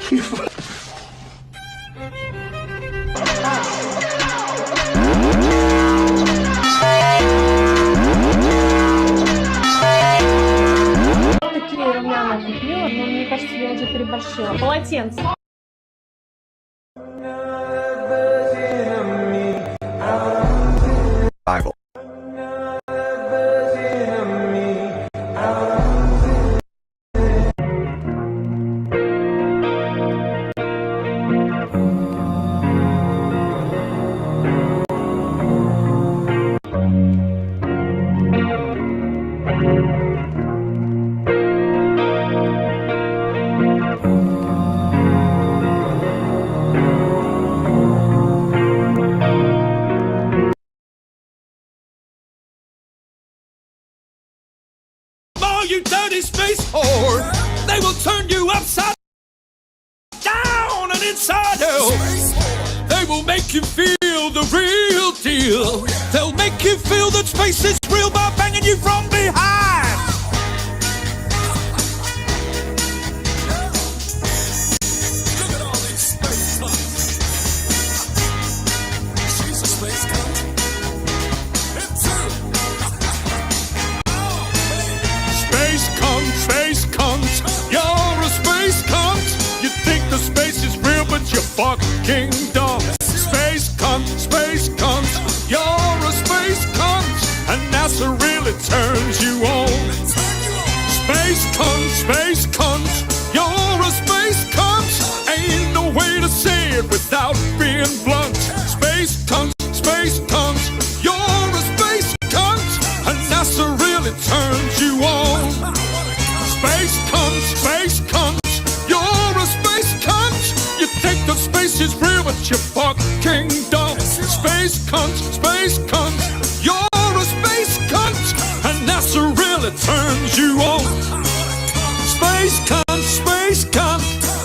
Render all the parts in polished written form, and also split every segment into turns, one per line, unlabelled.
Такие румяна купила, но мне кажется, я уже переборщила. Полотенце.
Bible.
You dirty space whore, they will turn you upside down and inside out. They will make you feel the real deal. They'll make you feel that space is real by banging you from behind. Look at all these space cunts. She's a space cunt. Him too. Space cunt, you're a space cunt. You think the space is real, but you're fucking dumb. Space cunt, you're a space cunt, and NASA really turns you on. Space cunt, you're a space cunt. Ain't no way to say it without being blunt. Space cunt, you're a space cunt, and NASA really turns you on. Space cunt, you're a space cunt. You think that space is real, but you're fucking dumb. Space cunt, you're a space cunt, and NASA really turns you on. Space cunt,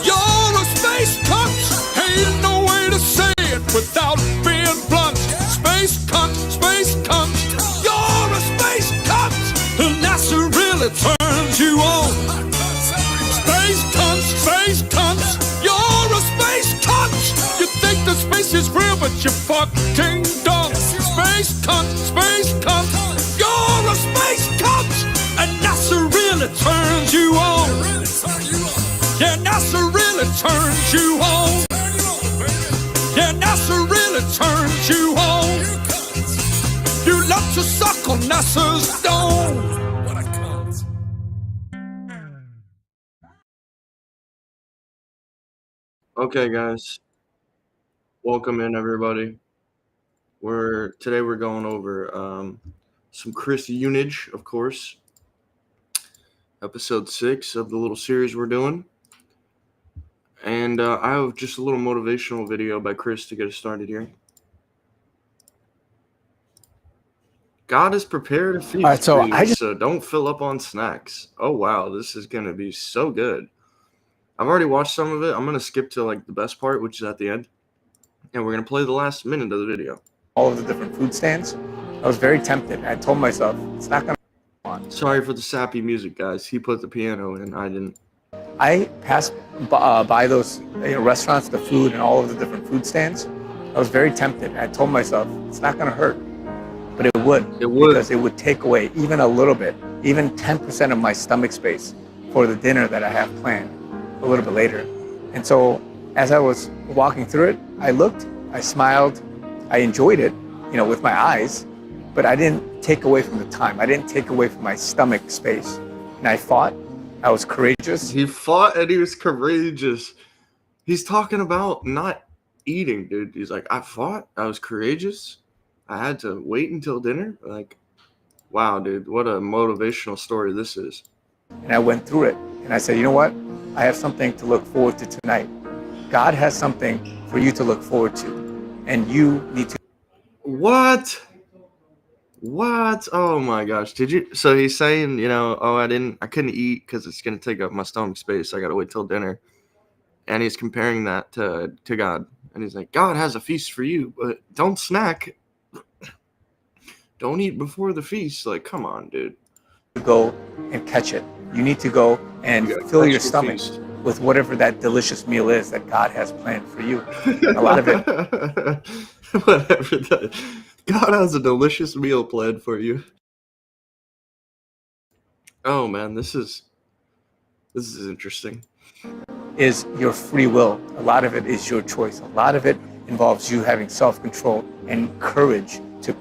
you're a space cunt. Ain't no way to say it without being blunt. Space cunt, you're a space cunt, and NASA really turns you on. Space cunt, you're a space cunt. You think that space is real, but you're fucking dumb. Space cunt, you're a space cunt, and NASA really turns you on. Yeah, NASA really turns you on. Yeah, NASA really turns you on. You love to suck on NASA's dome.
Okay, guys, welcome in everybody. Today we're going over some Chris Yoonage, of course, episode 6 of the little series we're doing, and I have just a little motivational video by Chris to get us started here. God has prepared a feast
All right, so
for you, so don't fill up on snacks. Oh wow, this is gonna be so good. I've already watched some of it. I'm going to skip to like the best part, which is at the end. And we're going to play the last minute of the video.
All of the different food stands. I was very tempted. I told myself, it's not going to on.
Sorry for the sappy music, guys. He put the piano in. I didn't.
I passed by those restaurants, the food, and all of the different food stands. I was very tempted. I told myself, it's not going to hurt. But it would.
It would.
Because it would take away even a little bit, even 10% of my stomach space for the dinner that I have planned a little bit later. And so as I was walking through it, I looked, I smiled, I enjoyed it, with my eyes, but I didn't take away from the time. I didn't take away from my stomach space. And I fought. I was courageous.
He fought and he was courageous. He's talking about not eating, dude. He's like, I fought. I was courageous. I had to wait until dinner. Like, wow, dude, what a motivational story this is.
And I went through it. And I said, you know what? I have something to look forward to tonight. God has something for you to look forward to. And you need to.
What? Oh my gosh. Did you? So he's saying, I couldn't eat because it's going to take up my stomach space. I got to wait till dinner. And he's comparing that to God. And he's like, God has a feast for you, but don't snack. Don't eat before the feast. Like, come on, dude.
Go and catch it. You need to go and fill your stomach. with whatever that delicious meal is that God has planned for you. A lot of it.
Whatever that. God has a delicious meal planned for you. Oh man, this is interesting.
Is your free will. A lot of it is your choice. A lot of it involves you having self-control and courage to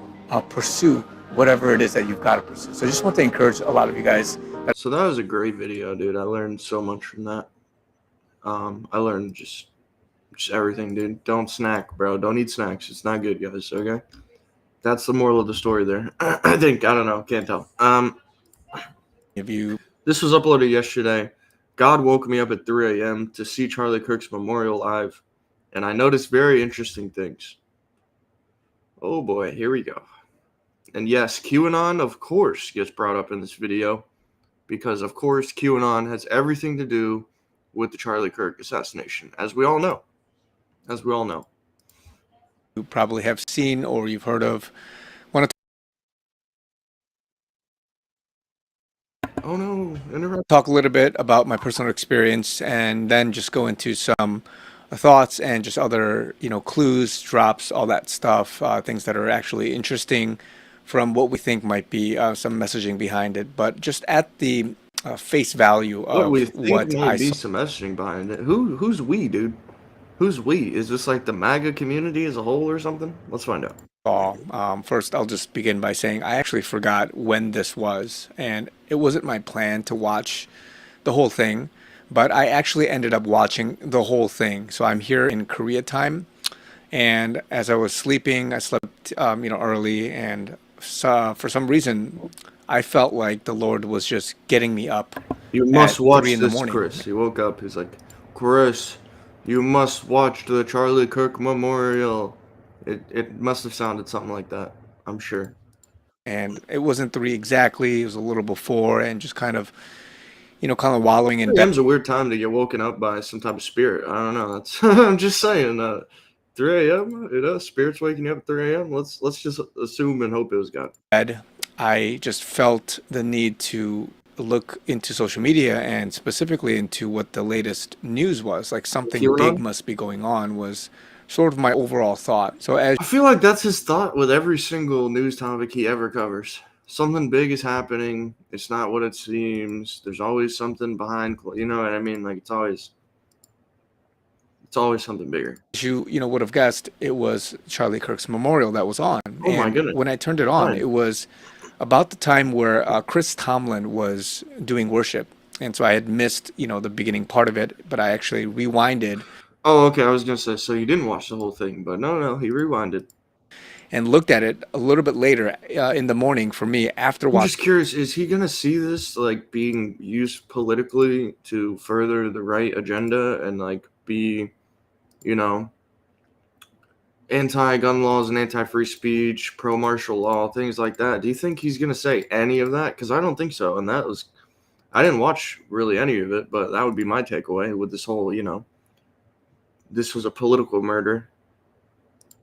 pursue whatever it is that you've got to pursue. So I just want to encourage a lot of you guys.
So that was a great video, dude. I learned so much from that. I learned just everything, dude. Don't snack, bro. Don't eat snacks. It's not good, guys. Okay. That's the moral of the story there. I think. I don't know. Can't tell.
If you
This was uploaded yesterday. God woke me up at 3 a.m. to see Charlie Kirk's memorial live, and I noticed very interesting things. Oh boy, here we go. And yes, QAnon, of course, gets brought up in this video because, of course, QAnon has everything to do with the Charlie Kirk assassination, as we all know. As we all know.
you probably have seen or you've heard of.
Oh no, interrupt.
Talk a little bit about my personal experience and then just go into some thoughts and just other, clues, drops, all that stuff, things that are actually interesting from what we think might be some messaging behind it. But just at the face value
What
of
we think
what I
might be
saw.
some messaging behind it. Who's we, dude? Who's we? Is this like the MAGA community as a whole or something? Let's find out.
First, I'll just begin by saying I actually forgot when this was, and it wasn't my plan to watch the whole thing, but I actually ended up watching the whole thing. So I'm here in Korea time, and as I was sleeping, I slept, early, and for some reason, I felt like the Lord was just getting me up
You
at
must watch
3 in the
this,
morning.
Chris. He woke up. He's like, Chris, you must watch the Charlie Kirk memorial. It must have sounded something like that. I'm sure.
And it wasn't 3 exactly, it was a little before, and just kind of, wallowing in
3
bed.
a.m.'s a weird time to get woken up by some type of spirit. I don't know. That's I'm just saying. 3 a.m. Spirits waking you up at 3 a.m. Let's just assume and hope it was God.
I just felt the need to look into social media and specifically into what the latest news was. Like something big
QAnon.
must be going on was sort of my overall thought. So as
I feel like that's his thought with every single news topic he ever covers. Something big is happening. It's not what it seems. There's always something behind. You know what I mean? Like it's always something bigger.
you would have guessed, it was Charlie Kirk's memorial that was on.
Oh my
And
goodness.
when I turned it on,
Fine.
it was about the time where Chris Tomlin was doing worship. And so I had missed, the beginning part of it, but I actually rewinded
Oh, okay. I was gonna say, so you didn't watch the whole thing, but no, he rewinded.
and looked at it a little bit later in the morning for me after
I'm
watching.
just curious, is he gonna see this like being used politically to further the right agenda and like be, you know, anti-gun laws and anti-free speech, pro-martial law, things like that? Do you think he's gonna say any of that? Because I don't think so. And I didn't watch really any of it, but that would be my takeaway with this whole, this was a political murder.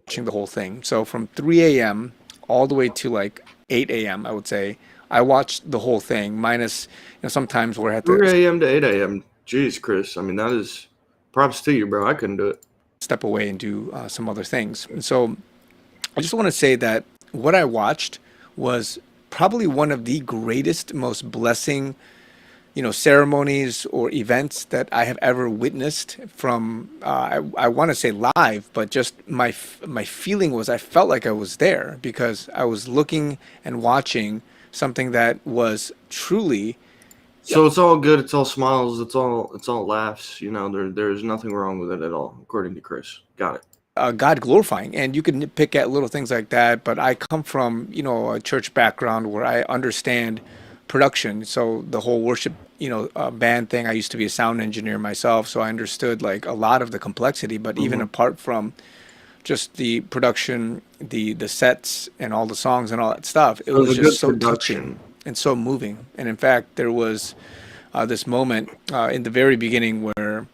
The whole thing. So from 3 a.m. all the way to like 8 a.m., I would say, I watched the whole thing, minus, sometimes where I had
3
to
a.m. to 8 a.m. Jeez, Chris. I mean, that is props to you, bro. I couldn't do it.
step away and do some other things. And so I just want to say that what I watched was probably one of the greatest, most blessing, ceremonies or events that I have ever witnessed from, I want to say live, but just my feeling was I felt like I was there because I was looking and watching something that was truly.
So it's all good. It's all smiles. It's all laughs. There's nothing wrong with it at all, according to Chris. Got it.
God glorifying, and you can pick at little things like that. But I come from a church background where I understand production. So the whole worship band thing. I used to be a sound engineer myself, so I understood like a lot of the complexity. But even apart from just the production, the sets, and all the songs and all that stuff, it was just so touching and so moving. And in fact, there was this moment in the very beginning where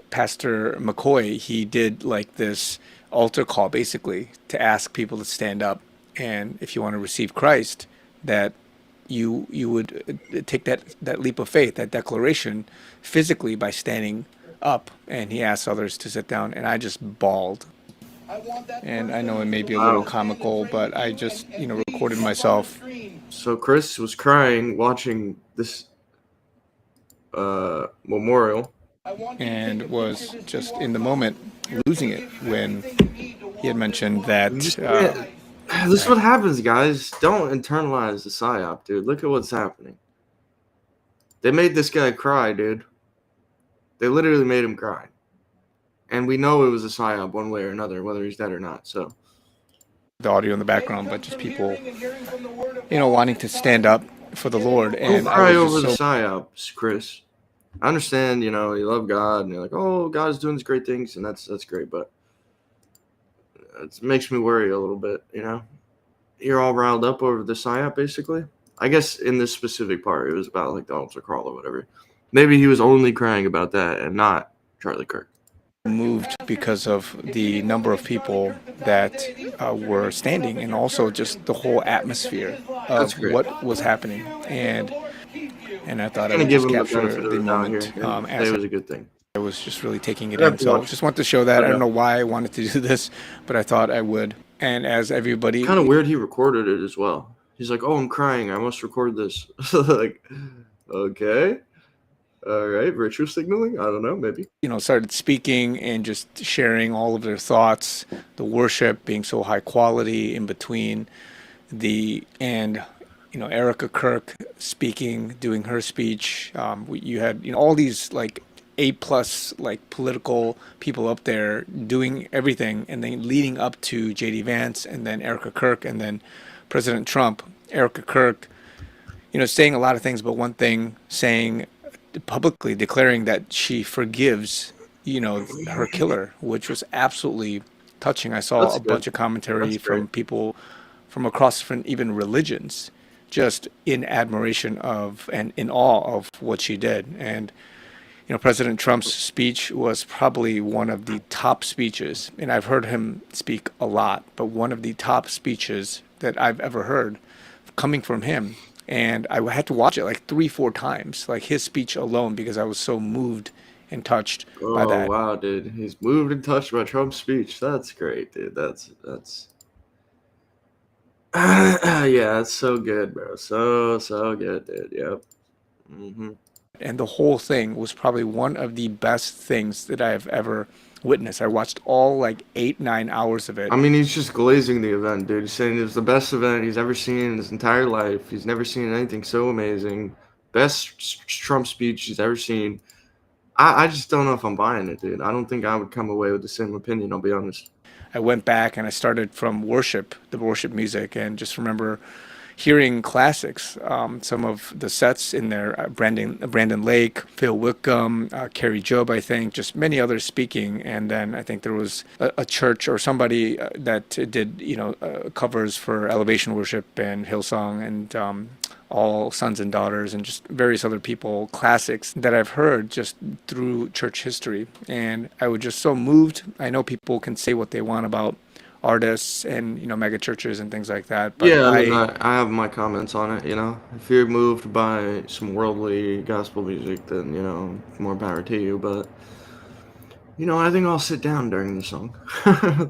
Pastor McCoy, he did like this altar call basically to ask people to stand up, and if you want to receive Christ, that you would take that leap of faith, that declaration physically by standing up, and he asked others to sit down, and I just bawled. And I know it may be a little
Wow.
comical, but I just, recorded myself.
So Chris was crying watching this memorial.
And was just in the moment losing it when he had mentioned that.
You just can't. This is what happens, guys. Don't internalize the psyop, dude. Look at what's happening. They made this guy cry, dude. They literally made him cry. And we know it was a psyop one way or another, whether he's dead or not. So
The audio in the background, but just people, wanting to stand up for the Lord. And
don't cry
I
over
was
the
just so
psyops, Chris. I understand, you love God, and you're like, oh, God's doing these great things, and that's great, but it makes me worry a little bit, You're all riled up over the psyop, basically. I guess in this specific part, it was about, like, the altar crawl or whatever. Maybe he was only crying about that and not Charlie Kirk.
moved because of the number of people that were standing, and also just the whole atmosphere
That's
of
great.
what was happening. And I thought I
I'm going
would
to give
just
him the
capture
benefit of
the
the doubt here
moment
and say
as
it was a good thing.
I was just really taking it
I'd have
in.
to
So
watch
just want to show that. I don't
know.
know why I wanted to do this, but I thought I would. And as everybody,
Kind of weird he recorded it as well. He's like, oh, I'm crying. I must record this. Like, okay. All right. Virtue signaling? I don't know. Maybe.
started speaking and just sharing all of their thoughts, the worship being so high quality in between Erica Kirk speaking, doing her speech. You had, all these like A+ like political people up there doing everything, and then leading up to JD Vance, and then Erica Kirk, and then President Trump. Erica Kirk, saying a lot of things, but one thing, saying publicly, declaring that she forgives, her killer, which was absolutely touching. I saw
That's
a
good.
bunch of commentary
That's
from
great.
people from across different even religions, just in admiration of and in awe of what she did. And President Trump's speech was probably one of the top speeches, and I've heard him speak a lot, but one of the top speeches that I've ever heard coming from him. And I had to watch it like 3-4 times, like his speech alone, because I was so moved and touched by
Oh,
that.
wow, dude. He's moved and touched by Trump's speech. That's great, dude. That's yeah, it's so good, bro. So good, dude. Yep.
And the whole thing was probably one of the best things that I have ever witnessed. I watched all like 8-9 hours of it.
I mean, he's just glazing the event, dude. He's saying it was the best event he's ever seen in his entire life. He's never seen anything so amazing. Best Trump speech he's ever seen. I just don't know if I'm buying it, dude. I don't think I would come away with the same opinion, I'll be honest.
I went back and I started from the worship music, and just remember hearing classics. Some of the sets in there, Brandon Lake, Phil Wickham, Carrie Job, I think, just many others speaking. And then I think there was a church or somebody that did, covers for Elevation Worship and Hillsong and All Sons and Daughters, and just various other people, classics that I've heard just through church history. And I was just so moved. I know people can say what they want about artists and mega churches and things like that, but
Yeah, I mean, I have my comments on it, If you're moved by some worldly gospel music, then, more power to you. But, I think I'll sit down during the song.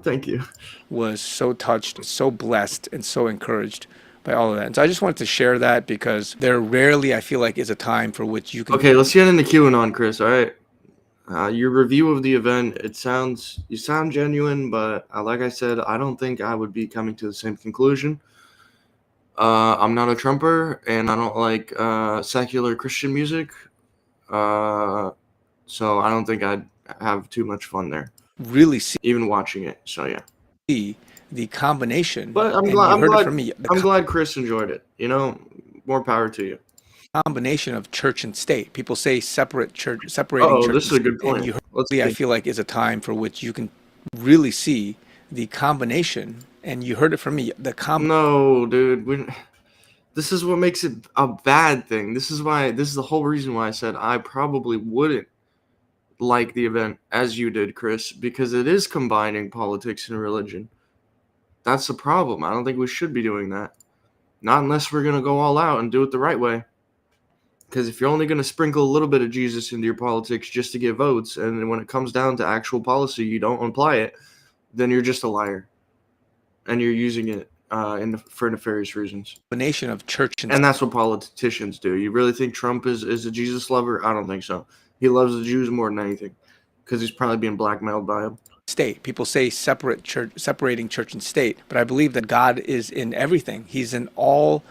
Thank you.
was so touched, so blessed, and so encouraged by all of that. And so I just wanted to share that, because there rarely, I feel like, is a time for which you can.
Okay, let's get into QAnon, Chris, all right? Your review of the event, you sound genuine, but like I said, I don't think I would be coming to the same conclusion. I'm not a Trumper, and I don't like secular Christian music, so I don't think I'd have too much fun there.
Really see
even watching it. So yeah,
the combination.
but I'm
and
glad.
you
I'm
heard
glad.
it from me.
I'm glad Chris enjoyed it. More power to you.
Combination of church and state. People say separating church.
This is a good point.
And you
Let's
I
see.
feel like is a time for which you can really see the combination. And you heard it from me.
No, dude. This is what makes it a bad thing. This is the whole reason why I said I probably wouldn't like the event as you did, Chris, because it is combining politics and religion. That's the problem. I don't think we should be doing that. Not unless we're going to go all out and do it the right way. Because if you're only going to sprinkle a little bit of Jesus into your politics just to get votes, and then when it comes down to actual policy, you don't apply it, then you're just a liar, and you're using it for nefarious reasons.
Combination of church and
And that's what politicians do. You really think Trump is a Jesus lover? I don't think so. He loves the Jews more than anything, because he's probably being blackmailed by them.
state. People say separating church and state, but I believe that God is in everything. He's in all,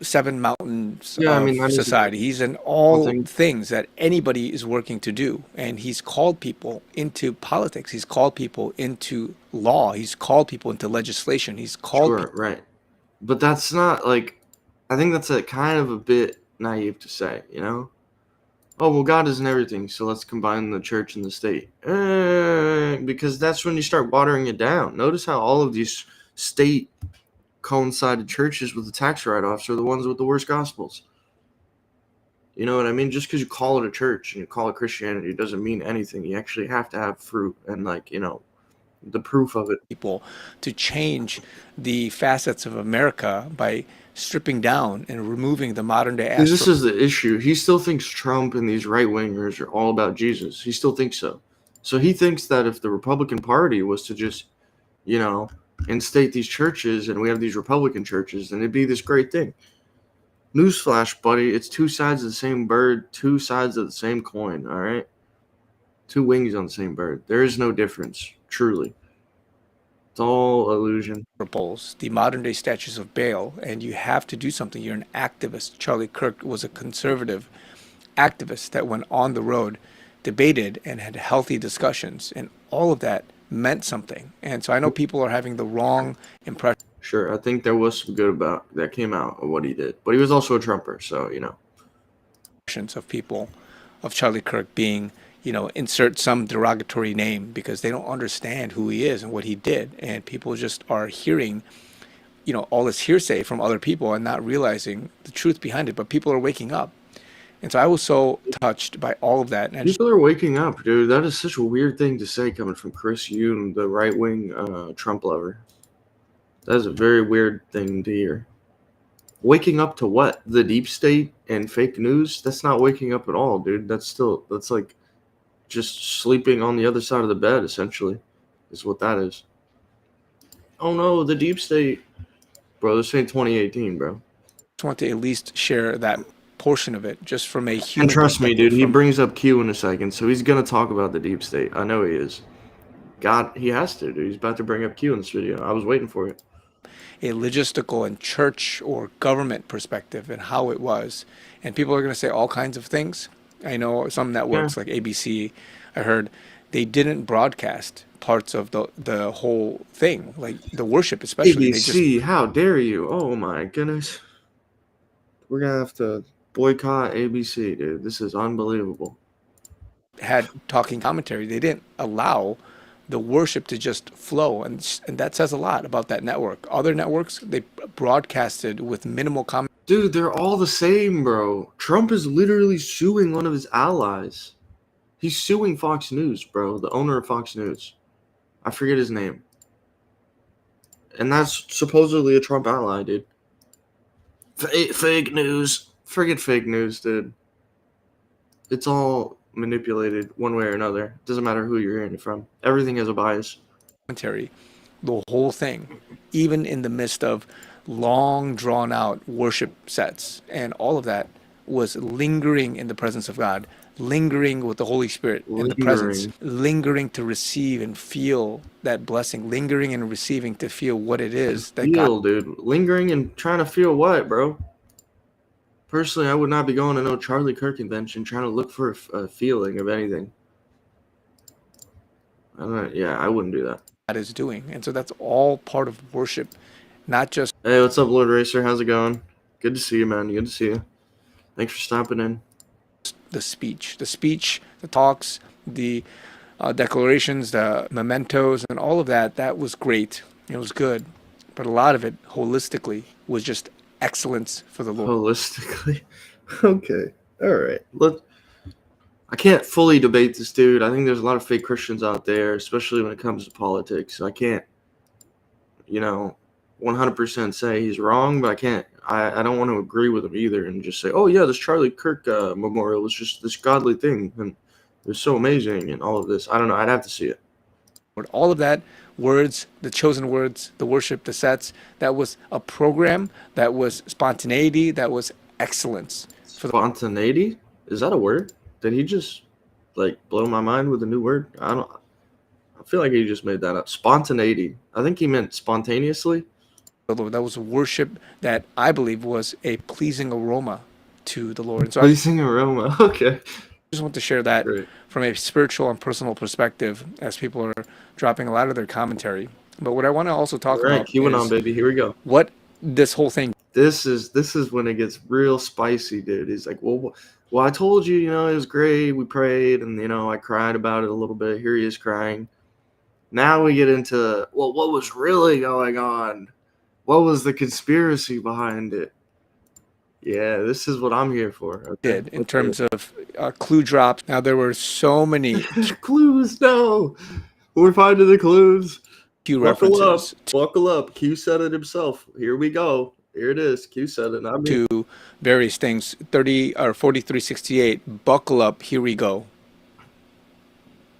seven mountains
Yeah, I
of
mean, that is
society. He's in all
thing.
things that anybody is working to do. And he's called people into politics. He's called people into law. He's called people into legislation. He's called
Sure, right. But that's not like, I think that's a kind of a bit naive to say, Oh, well, God is in everything, so let's combine the church and the state. Because that's when you start watering it down. Notice how all of these state coincided churches with the tax write-offs are the ones with the worst gospels. You know what I mean? Just because you call it a church and you call it Christianity, it doesn't mean anything. You actually have to have fruit and, the proof of it.
people to change the facets of America by stripping down and removing the modern day aspect.
This is the issue. He still thinks Trump and these right-wingers are all about Jesus. He still thinks so. So he thinks that if the Republican Party was to just, instate these churches and we have these Republican churches, then it'd be this great thing. Newsflash, buddy. It's two sides of the same bird, two sides of the same coin, all right? Two wings on the same bird. There is no difference, truly. It's all illusion.
Polls, the modern day statues of Baal, and you have to do something. You're an activist. Charlie Kirk was a conservative activist that went on the road, debated, and had healthy discussions, and all of that meant something. And so I know people are having the wrong impression.
Sure, I think there was some good that came out of what he did, but he was also a Trumper, so
Of people, of Charlie Kirk being, insert some derogatory name because they don't understand who he is and what he did. And people just are hearing, all this hearsay from other people and not realizing the truth behind it. But people are waking up. And so I was so touched by all of that. And
people are waking up, dude. That is such a weird thing to say coming from Chris Yoon, the right-wing Trump lover. That is a very weird thing to hear. Waking up to what? The deep state and fake news? That's not waking up at all, dude. That's like just sleeping on the other side of the bed, essentially, is what that is. Oh no, the deep state. Bro, this ain't 2018, bro.
I just want to at least share that portion of it just from a human.
And trust me, dude, he brings up Q in a second, so he's going to talk about the deep state. I know he is. God, he has to, dude. He's about to bring up Q in this video. I was waiting for it.
A logistical and church or government perspective and how it was. And people are going to say all kinds of things. I know some networks like ABC, I heard they didn't broadcast parts of the whole thing, like the worship especially.
ABC, how dare you? Oh my goodness. We're going to have to boycott ABC, dude. This is unbelievable.
Had talking commentary. They didn't allow the worship to just flow, and that says a lot about that network. Other networks, they broadcasted with minimal comment.
Dude, they're all the same, bro. Trump is literally suing one of his allies. He's suing Fox News, bro, the owner of Fox News. I forget his name. And that's supposedly a Trump ally, dude. Fake news. Forget fake news, dude. It's all manipulated one way or another. It doesn't matter who you're hearing it from. Everything has a bias.
Commentary, the whole thing, even in the midst of long drawn out worship sets, and all of that was lingering in the presence of God, lingering with the Holy Spirit in the presence, lingering to receive and feel that blessing, lingering and receiving to feel what it is that God,
dude. Lingering and trying to feel what, bro? Personally, I would not be going to no Charlie Kirk convention trying to look for a feeling of anything. I wouldn't do that.
God is doing. And so that's all part of worship, not just.
Hey, what's up, Lord Racer? How's it going? Good to see you, man. Good to see you. Thanks for stopping in.
The speech, the talks, the declarations, the mementos, and all of that, that was great. It was good. But a lot of it, holistically, was just excellence for the Lord.
Holistically? Okay. All right. Look, I can't fully debate this dude. I think there's a lot of fake Christians out there, especially when it comes to politics. I can't, 100% 100% say he's wrong, but I can't. I don't want to agree with him either and just say, oh yeah, this Charlie Kirk memorial was just this godly thing and it was so amazing and all of this. I don't know. I'd have to see it.
All of that, words, the chosen words, the worship, the sets, that was a program, that was spontaneity, that was excellence.
Spontaneity? Is that a word? Did he just like blow my mind with a new word? I feel like he just made that up. Spontaneity. I think he meant spontaneously.
That was a worship that I believe was a pleasing aroma to the Lord. And so I
Pleasing aroma. Okay.
just want to share that
Great.
from a spiritual and personal perspective as people are dropping a lot of their commentary. But what I want to also talk
All right,
about
Q on,
is
baby. Here we go.
what this whole thing
This is when it gets real spicy, dude. He's like, well, I told you, it was great. We prayed, and I cried about it a little bit. Here he is crying. Now we get into, well, what was really going on? What was the conspiracy behind it? Yeah, this is what I'm here for. Okay?
did in terms of clue drops. Now, there were so many
clues. No, we're finding the clues.
Q
Buckle
references
up. Buckle up. Q said it himself. Here we go. Here it is. Q said it. Not me.
to various things. 4368. Buckle up. Here we go.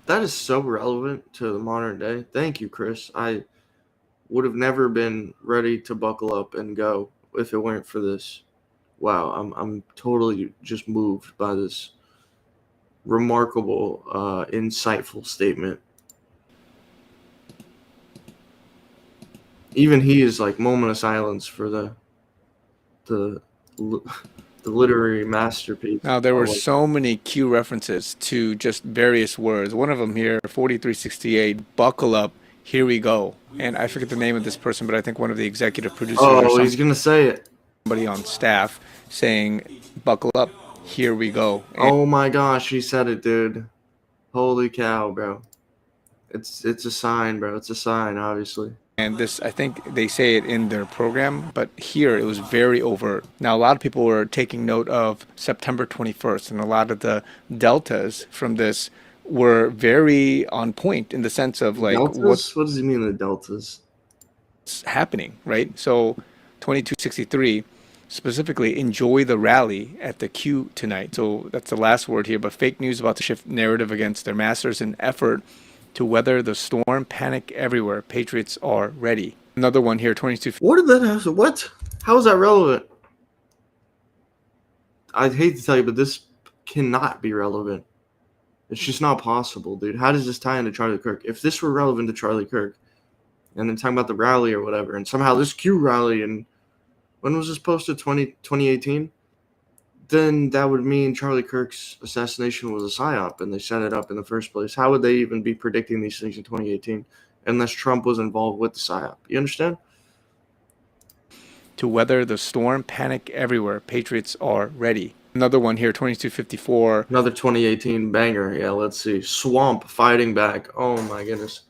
That is so relevant to the modern day. Thank you, Chris. I would have never been ready to buckle up and go if it weren't for this. Wow, I'm totally just moved by this remarkable, insightful statement. Even he is like moment of silence for the literary masterpiece.
Now, there were so many Q references to just various words. One of them here, 4368, buckle up, here we go. And I forget the name of this person, but I think one of the executive producers or
he's going to say it.
somebody on staff saying, buckle up, here we go. And
oh my gosh, he said it, dude. Holy cow, bro. It's a sign, bro. It's a sign, obviously.
And this, I think they say it in their program, but here it was very overt. Now, a lot of people were taking note of September 21st, and a lot of the deltas from this were very on point in the sense of like
deltas? What does he mean, the deltas?
What's happening, right? So 2263, specifically, enjoy the rally at the Q tonight. So that's the last word here, but fake news about to shift narrative against their masters in effort to weather the storm, panic everywhere. Patriots are ready. Another one here, 22.
What did that have? What? How is that relevant? I'd hate to tell you, but this cannot be relevant. It's just not possible, dude. How does this tie into Charlie Kirk? If this were relevant to Charlie Kirk, and then talking about the rally or whatever, and somehow this Q rally, and when was this posted? 2018? Then that would mean Charlie Kirk's assassination was a psyop and they set it up in the first place. How would they even be predicting these things in 2018 unless Trump was involved with the psyop? You understand?
To weather the storm, panic everywhere. Patriots are ready. Another one here, 2254.
Another 2018 banger. Yeah, let's see. Swamp fighting back. Oh my goodness.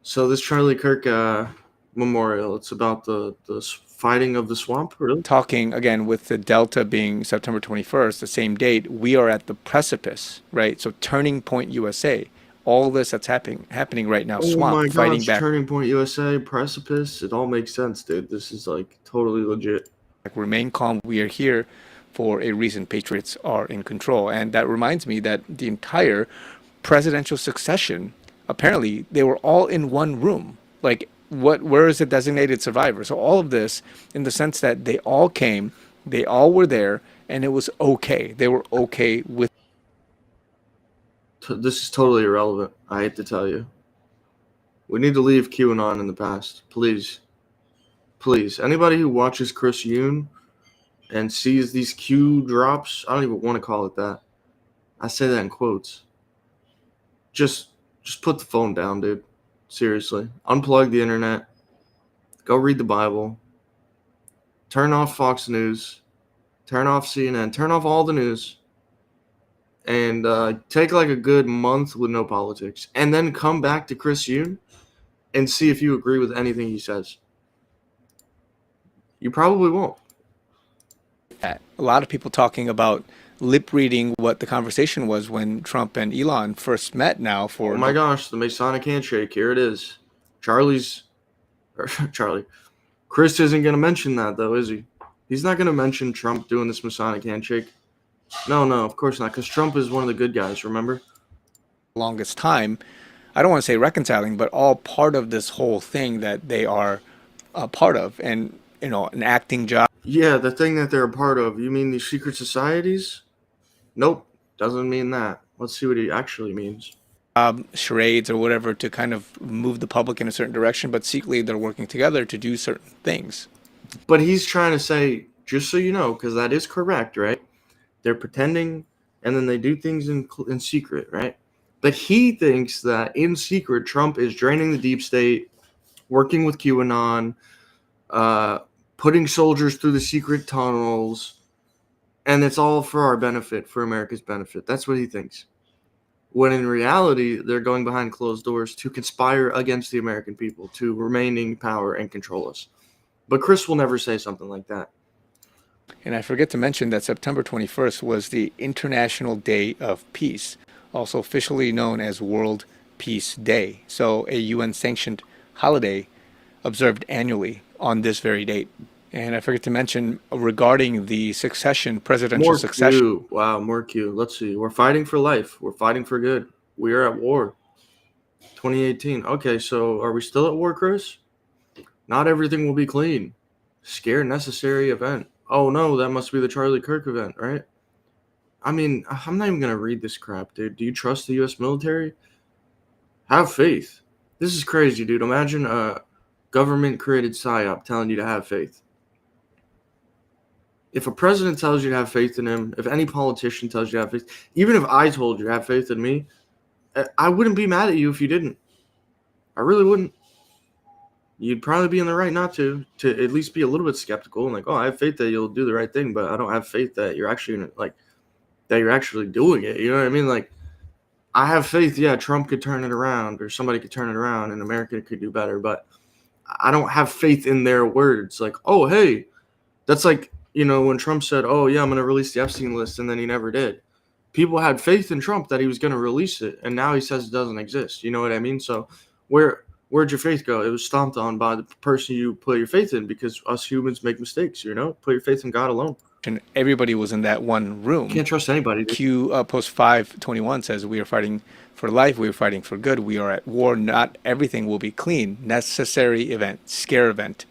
So this Charlie Kirk memorial, it's about the fighting of the swamp, really?
Talking again with the Delta being September 21st, the same date, we are at the precipice, right? So Turning Point USA, all this that's happening right now, swamp,
oh my
fighting
gosh,
back.
Turning Point USA, precipice, it all makes sense, dude. This is like totally legit.
Like, remain calm. We are here for a reason. Patriots are in control. And that reminds me that the entire presidential succession, apparently they were all in one room. Like, where is the designated survivor? So all of this in the sense that they all came, they all were there, and it was okay. They were okay with.
This is totally irrelevant. I hate to tell you. We need to leave QAnon in the past. Please. Please. Anybody who watches Chris Yoon and sees these Q drops, I don't even want to call it that. I say that in quotes. Just put the phone down, dude. Seriously. Unplug the internet. Go read the Bible. Turn off Fox News. Turn off CNN. Turn off all the news. And take like a good month with no politics. And then come back to Chris Yoon and see if you agree with anything he says. You probably won't.
A lot of people talking about lip reading what the conversation was when Trump and Elon first met now for.
Oh my gosh, the Masonic handshake. Here it is. Charlie's or Charlie. Chris isn't going to mention that, though, is he? He's not going to mention Trump doing this Masonic handshake. No, of course not, because Trump is one of the good guys, remember?
Longest time, I don't want to say reconciling, but all part of this whole thing that they are a part of, and an acting job.
Yeah, the thing that they're a part of. You mean these secret societies? Nope, doesn't mean that. Let's see what he actually means.
Charades or whatever to kind of move the public in a certain direction, but secretly they're working together to do certain things.
But he's trying to say, just so you know, because that is correct, right? They're pretending, and then they do things in secret, right? But he thinks that in secret, Trump is draining the deep state, working with QAnon, putting soldiers through the secret tunnels, and it's all for our benefit, for America's benefit. That's what he thinks. When in reality, they're going behind closed doors to conspire against the American people, to remain in power and control us. But Chris will never say something like that.
And I forget to mention that September 21st was the International Day of Peace, also officially known as World Peace Day. So a UN-sanctioned holiday observed annually on this very date. And I forget to mention regarding the presidential succession.
Q. Wow, more Q. Let's see. We're fighting for life. We're fighting for good. We are at war. 2018. Okay, so are we still at war, Chris? Not everything will be clean. Scare necessary event. Oh no, that must be the Charlie Kirk event, right? I mean, I'm not even going to read this crap, dude. Do you trust the U.S. military? Have faith. This is crazy, dude. Imagine a government-created PSYOP telling you to have faith. If a president tells you to have faith in him, if any politician tells you to have faith, even if I told you to have faith in me, I wouldn't be mad at you if you didn't. I really wouldn't. You'd probably be in the right not to at least be a little bit skeptical and like, oh, I have faith that you'll do the right thing, but I don't have faith that you're actually doing it. You know what I mean? Like, I have faith, yeah, Trump could turn it around or somebody could turn it around and America could do better, but I don't have faith in their words. Like, oh, hey, that's like, when Trump said, oh, yeah, I'm going to release the Epstein list, and then he never did. People had faith in Trump that he was going to release it, and now he says it doesn't exist. You know what I mean? So where'd your faith go? It was stomped on by the person you put your faith in, because us humans make mistakes, Put your faith in God alone.
And everybody was in that one room.
Can't trust anybody.
Q post 521 says, we are fighting for life, we are fighting for good, we are at war, not everything will be clean. Necessary event, scare event.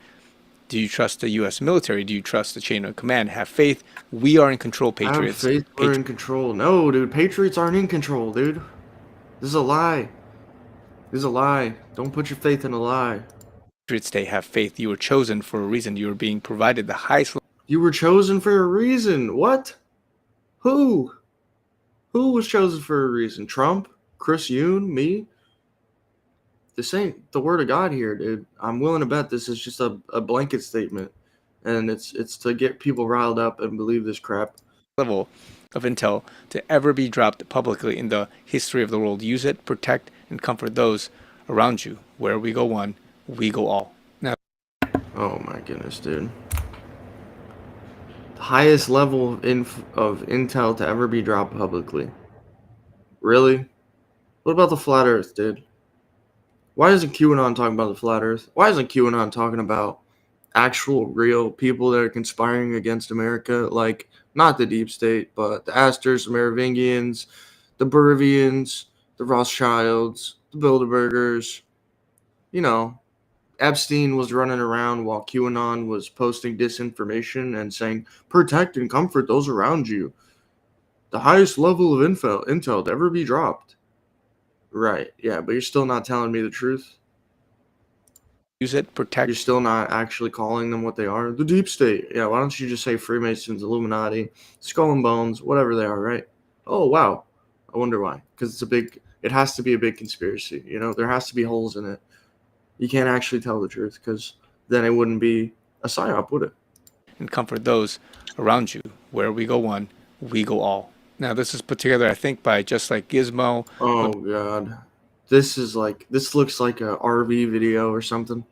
Do you trust the U.S. military? Do you trust the chain of command? Have faith. We are in control, Patriots.
Have faith. We're in control. No, dude. Patriots aren't in control, dude. This is a lie. This is a lie. Don't put your faith in a lie.
Patriots Day, have faith. You were chosen for a reason. You were being provided the highest.
You were chosen for a reason. What? Who? Who was chosen for a reason? Trump? Chris Yoon? Me? This ain't the word of God here, dude. I'm willing to bet this is just a blanket statement. And it's to get people riled up and believe this crap.
Level of intel to ever be dropped publicly in the history of the world. Use it, protect, and comfort those around you. Where we go one, we go all. Now,
oh my goodness, dude. The highest level of intel to ever be dropped publicly. Really? What about the flat earth, dude? Why isn't QAnon talking about the flat earth? Why isn't QAnon talking about actual real people that are conspiring against America? Like, not the deep state, but the Astors, the Merovingians, the Bolivians, the Rothschilds, the Bilderbergers. Epstein was running around while QAnon was posting disinformation and saying, protect and comfort those around you. The highest level of intel to ever be dropped. Right, yeah, but you're still not telling me the truth.
use it, protect.
You're still not actually calling them what they are. The deep state. Yeah, why don't you just say Freemasons, Illuminati, Skull and Bones, whatever they are, right? Oh, wow. I wonder why. Because it has to be a big conspiracy. There has to be holes in it. You can't actually tell the truth, because then it wouldn't be a PSYOP, would it?
And comfort those around you. Where we go one, we go all. Now, this is put together, I think, by Just Like Gizmo.
Oh, God. This looks like a RV video or something.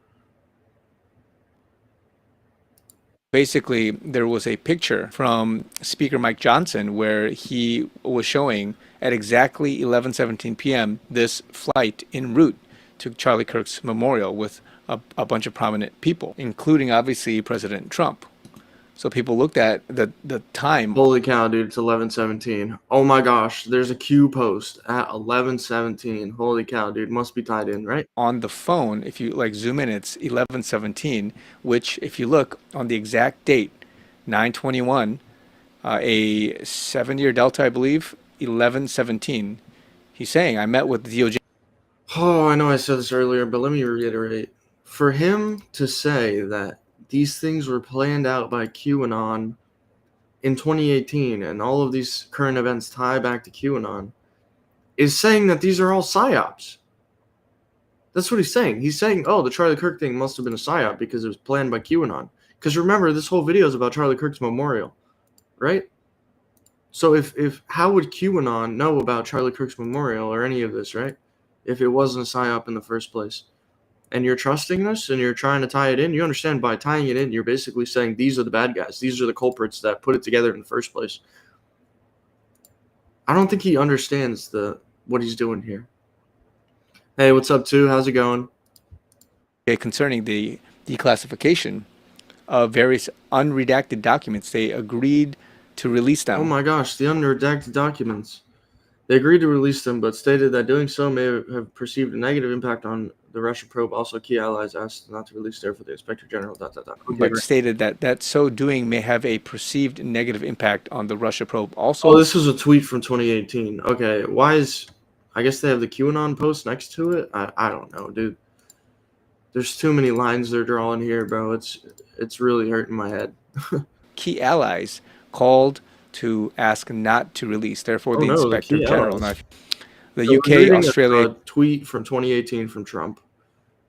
Basically, there was a picture from Speaker Mike Johnson where he was showing at exactly 11:17 p.m. this flight en route to Charlie Kirk's memorial with a bunch of prominent people, including obviously President Trump. So people looked at the time.
Holy cow, dude! It's 11:17. Oh my gosh, there's a Q post at 11:17. Holy cow, dude! Must be tied in, right?
On the phone, if you like zoom in, it's 11:17, which if you look on the exact date, 9/21, a 7-year delta, I believe, 11/17. He's saying, I met with the DOJ.
Oh, I know I said this earlier, but let me reiterate. For him to say that these things were planned out by QAnon in 2018 and all of these current events tie back to QAnon is saying that these are all psyops. That's what he's saying. He's saying, oh, the Charlie Kirk thing must have been a psyop because it was planned by QAnon. Because remember, this whole video is about Charlie Kirk's memorial, right? So if how would QAnon know about Charlie Kirk's memorial or any of this, right? If it wasn't a psyop in the first place. And you're trusting this and you're trying to tie it in, you understand by tying it in, you're basically saying these are the bad guys. These are the culprits that put it together in the first place. I don't think he understands what he's doing here. Hey, what's up, too? How's it going?
Concerning the declassification of various unredacted documents. They agreed to release them.
Oh my gosh, the unredacted documents. They agreed to release them, but stated that doing so may have perceived a negative impact on the Russia probe. Also, key allies asked not to release there for the Inspector General. Okay,
but right. Stated that so doing may have a perceived negative impact on the Russia probe. Also,
oh, this was a tweet from 2018. Okay, why is? I guess they have the QAnon post next to it. I don't know, dude. There's too many lines they're drawing here, bro. It's really hurting my head.
Key allies called to ask not to release. Therefore, the Inspector General, the UK, Australia.
A tweet from 2018 from Trump.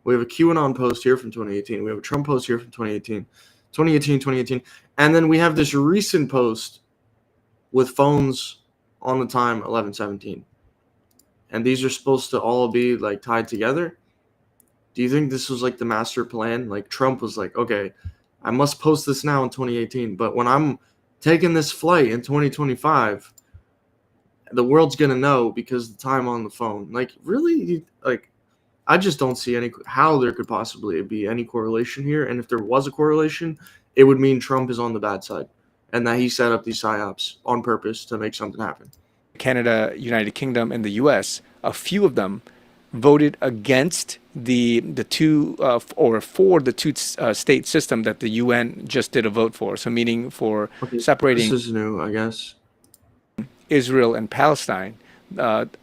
We have a QAnon post here from 2018. We have a Trump post here from 2018. 2018. And then we have this recent post with phones on the time 11:17. And these are supposed to all be like tied together. Do you think this was like the master plan? Like Trump was like, okay, I must post this now in 2018, but when I'm taking this flight in 2025, the world's gonna know because the time on the phone. Like, really? Like, I just don't see how there could possibly be any correlation here. And if there was a correlation, it would mean Trump is on the bad side and that he set up these psyops on purpose to make something happen.
Canada, United Kingdom, and the U.S., a few of them voted against the two for the two-state system that the UN just did a vote for. So meaning for separating.
This is new, I guess.
Israel and Palestine.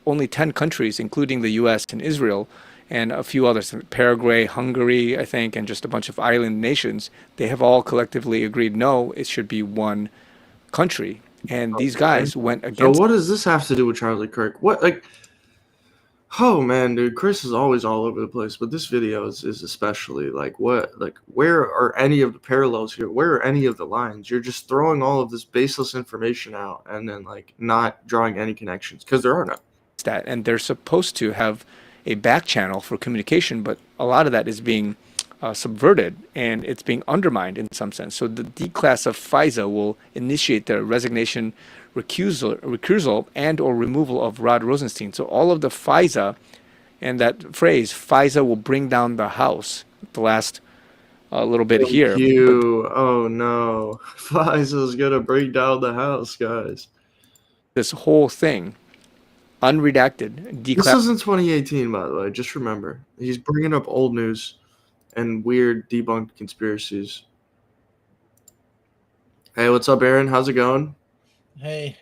Only 10 countries, including the U.S. and Israel, and a few others, Paraguay, Hungary, I think, and just a bunch of island nations, they have all collectively agreed, no, it should be one country. And these guys went against.
So what does this have to do with Charlie Kirk? What, like, oh man, dude, Chris is always all over the place, but this video is especially like, what, like, where are any of the parallels here? Where are any of the lines? You're just throwing all of this baseless information out and then like not drawing any connections because there are none.
That, and they're supposed to have a back channel for communication, but a lot of that is being subverted and it's being undermined in some sense. So the declass of FISA will initiate the resignation, recusal and or removal of Rod Rosenstein. So all of the FISA and that phrase, FISA will bring down the house, the last little bit here.
Oh no, FISA's gonna bring down the house, guys.
This whole thing, unredacted,
This isn't 2018, by the way. Just remember, he's bringing up old news and weird debunked conspiracies. Hey, what's up, Aaron? How's it going?
Hey.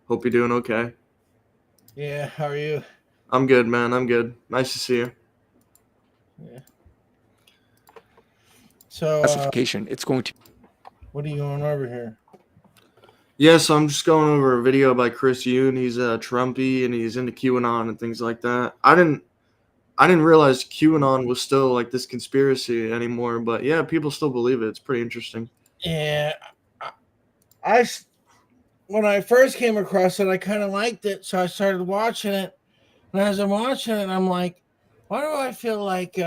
Hope you're doing okay.
Yeah, how are you?
I'm good, man. I'm good. Nice to see you.
Yeah. So,
classification, it's going to.
What are you going over here?
Yeah, so I'm just going over a video by Chris Yoon. He's a Trumpy and he's into QAnon and things like that. I didn't realize QAnon was still like this conspiracy anymore, but yeah, people still believe it. It's pretty interesting.
Yeah, when I first came across it, I kind of liked it, so I started watching it. And as I'm watching it, I'm like, why do I feel like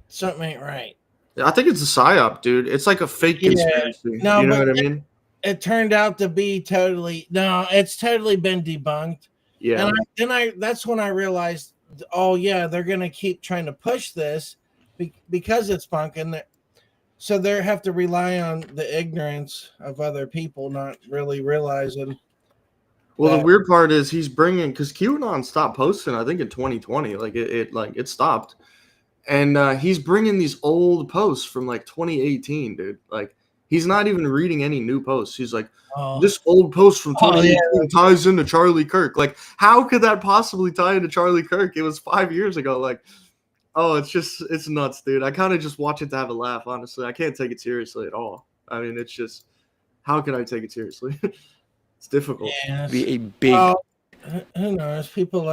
something ain't right?
I think it's a psyop, dude. It's like a fake conspiracy.
No,
you know what I mean?
It turned out to be it's totally been debunked.
Yeah.
And that's when I realized, oh yeah, they're gonna keep trying to push this, because it's punk, and so they have to rely on the ignorance of other people not really realizing.
Well, the
that-
weird part is he's bringing because QAnon stopped posting. I think in 2020, like it stopped, and he's bringing these old posts from like 2018, dude. Like he's not even reading any new posts. He's like,
Oh,
this old post from
Oh, yeah.
2018 ties into Charlie Kirk. Like, how could that possibly tie into Charlie Kirk? It was 5 years ago. Like, oh, it's nuts, dude. I kind of just watch it to have a laugh. Honestly, I can't take it seriously at all. I mean, it's just how can I take it seriously? It's difficult.
yes.
Be a big
Well, who knows? People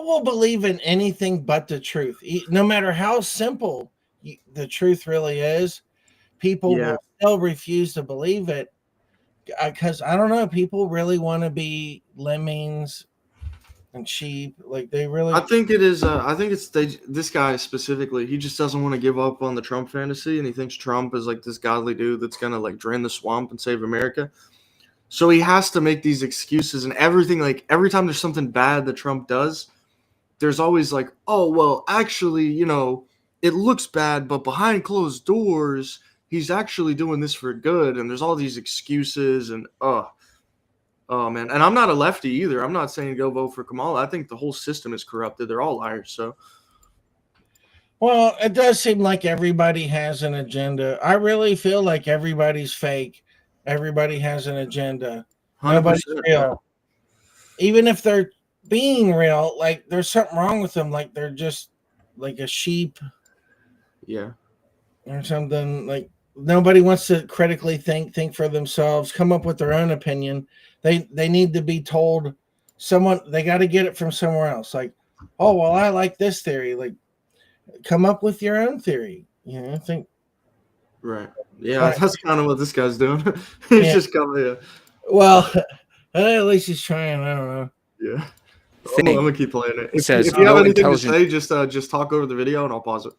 will believe in anything but the truth, no matter how simple the truth really is. People
Yeah.
will still refuse to believe it because I don't know. People really want to be lemmings and sheep, like they really.
I think it is. I think it's this guy specifically. He just doesn't want to give up on the Trump fantasy, and he thinks Trump is like this godly dude that's gonna like drain the swamp and save America. So he has to make these excuses and everything. Like every time there's something bad that Trump does, there's always like, oh well, actually, it looks bad, but behind closed doors, he's actually doing this for good. And there's all these excuses, and oh man. And I'm not a lefty either. I'm not saying go vote for Kamala. I think the whole system is corrupted. They're all liars. So
Well, it does seem like everybody has an agenda. I really feel like everybody's fake. Everybody has an agenda.
100%.
Nobody's real. Even if they're being real, like there's something wrong with them. Like they're just like a sheep
Yeah.
or something. Like nobody wants to critically think for themselves, come up with their own opinion. They need to be told they got to get it from somewhere else. Like, oh well, I like this theory. Like, come up with your own theory. I think.
Right. Yeah,
Right.
that's kind of what this guy's doing. He's
Yeah.
just coming. Yeah.
Well, at least he's trying. I don't know.
Yeah.
Thing.
I'm gonna keep playing it. If
Says
you have
no
anything to
intelligent-
say, just talk over the video and I'll pause it.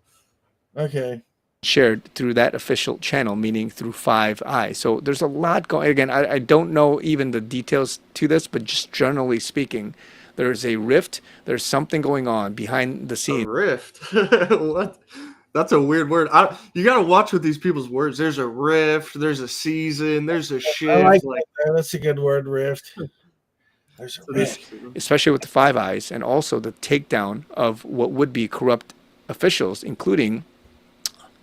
Okay.
shared through that official channel, meaning through Five Eyes. So there's a lot going. Again, I don't know even the details to this, but just generally speaking, there's a rift. There's something going on behind the
A
scenes.
rift. What? That's a weird word. You gotta watch with these people's words. There's a rift. There's a season. There's a shift.
I like that. That's a good word, rift. There's a rift.
Especially with the Five Eyes, and also the takedown of what would be corrupt officials, including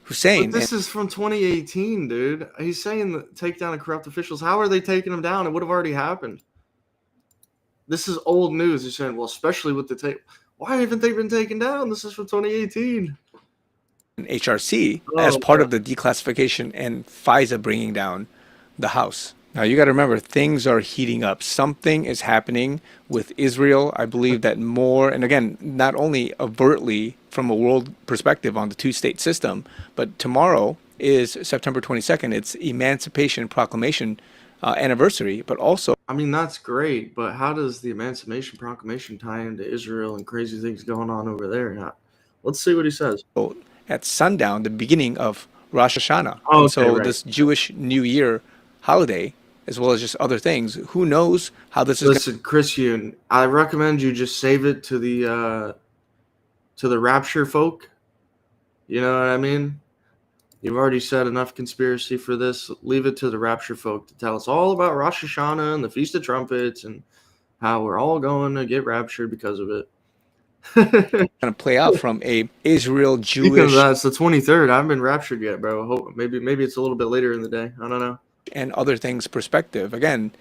Hussein.
But this is from 2018, dude. He's saying that take down corrupt officials. How are they taking them down? It would have already happened. This is old news. He's saying, well, especially with the tape. Why haven't they been taken down? This is from 2018.
HRC as part of the declassification and FISA bringing down the House. Now, you got to remember, things are heating up. Something is happening with Israel. I believe that more, and again, not only overtly from a world perspective on the two-state system, but tomorrow is September 22nd. It's Emancipation Proclamation anniversary, but also...
I mean, that's great, but how does the Emancipation Proclamation tie into Israel and crazy things going on over there? Let's see what he says.
At sundown, the beginning of Rosh Hashanah.
Oh,
and so
right.
this Jewish New Year holiday, as well as just other things, who knows how this is going
Listen, Chris Yoon, I recommend you just save it to the rapture folk. You know what I mean? You've already said enough conspiracy for this. Leave it to the rapture folk to tell us all about Rosh Hashanah and the Feast of Trumpets and how we're all going to get raptured because of it.
to play out from a Israel Jewish...
Because it's the 23rd. I haven't been raptured yet, bro. Maybe it's a little bit later in the day. I don't know.
and other things perspective. Again,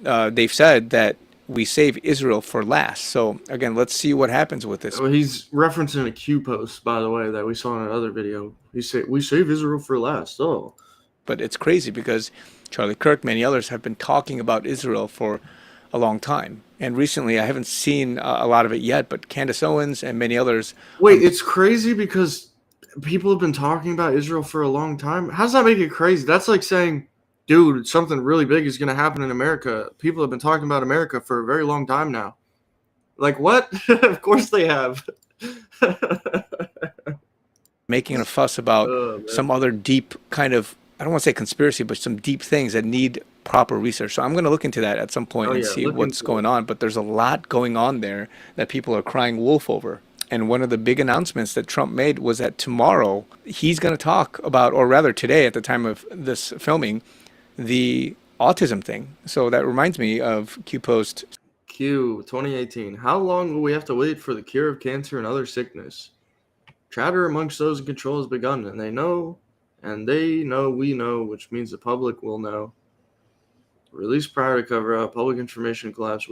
they've said that we save Israel for last. So again, let's see what happens with this.
Well, he's referencing a Q post, by the way, that we saw in another video. He said, we save Israel for last. Oh.
But it's crazy because Charlie Kirk, many others have been talking about Israel for a long time. And recently, I haven't seen a lot of it yet, but Candace Owens and many others...
Wait, it's crazy because people have been talking about Israel for a long time. How does that make it crazy? That's like saying, dude, something really big is going to happen in America. People have been talking about America for a very long time now. Like, what? Of course they have.
making a fuss about some other deep kind of, I don't want to say conspiracy, but some deep things that need proper research. So I'm going to look into that at some point and see what's going on. But there's a lot going on there that people are crying wolf over. And one of the big announcements that Trump made was that tomorrow he's going to talk about, or rather today at the time of this filming, the autism thing. So that reminds me of Q Post.
Q 2018. How long will we have to wait for the cure of cancer and other sickness? Chatter amongst those in control has begun, and they know, we know, which means the public will know. Release prior to cover up public information collapse.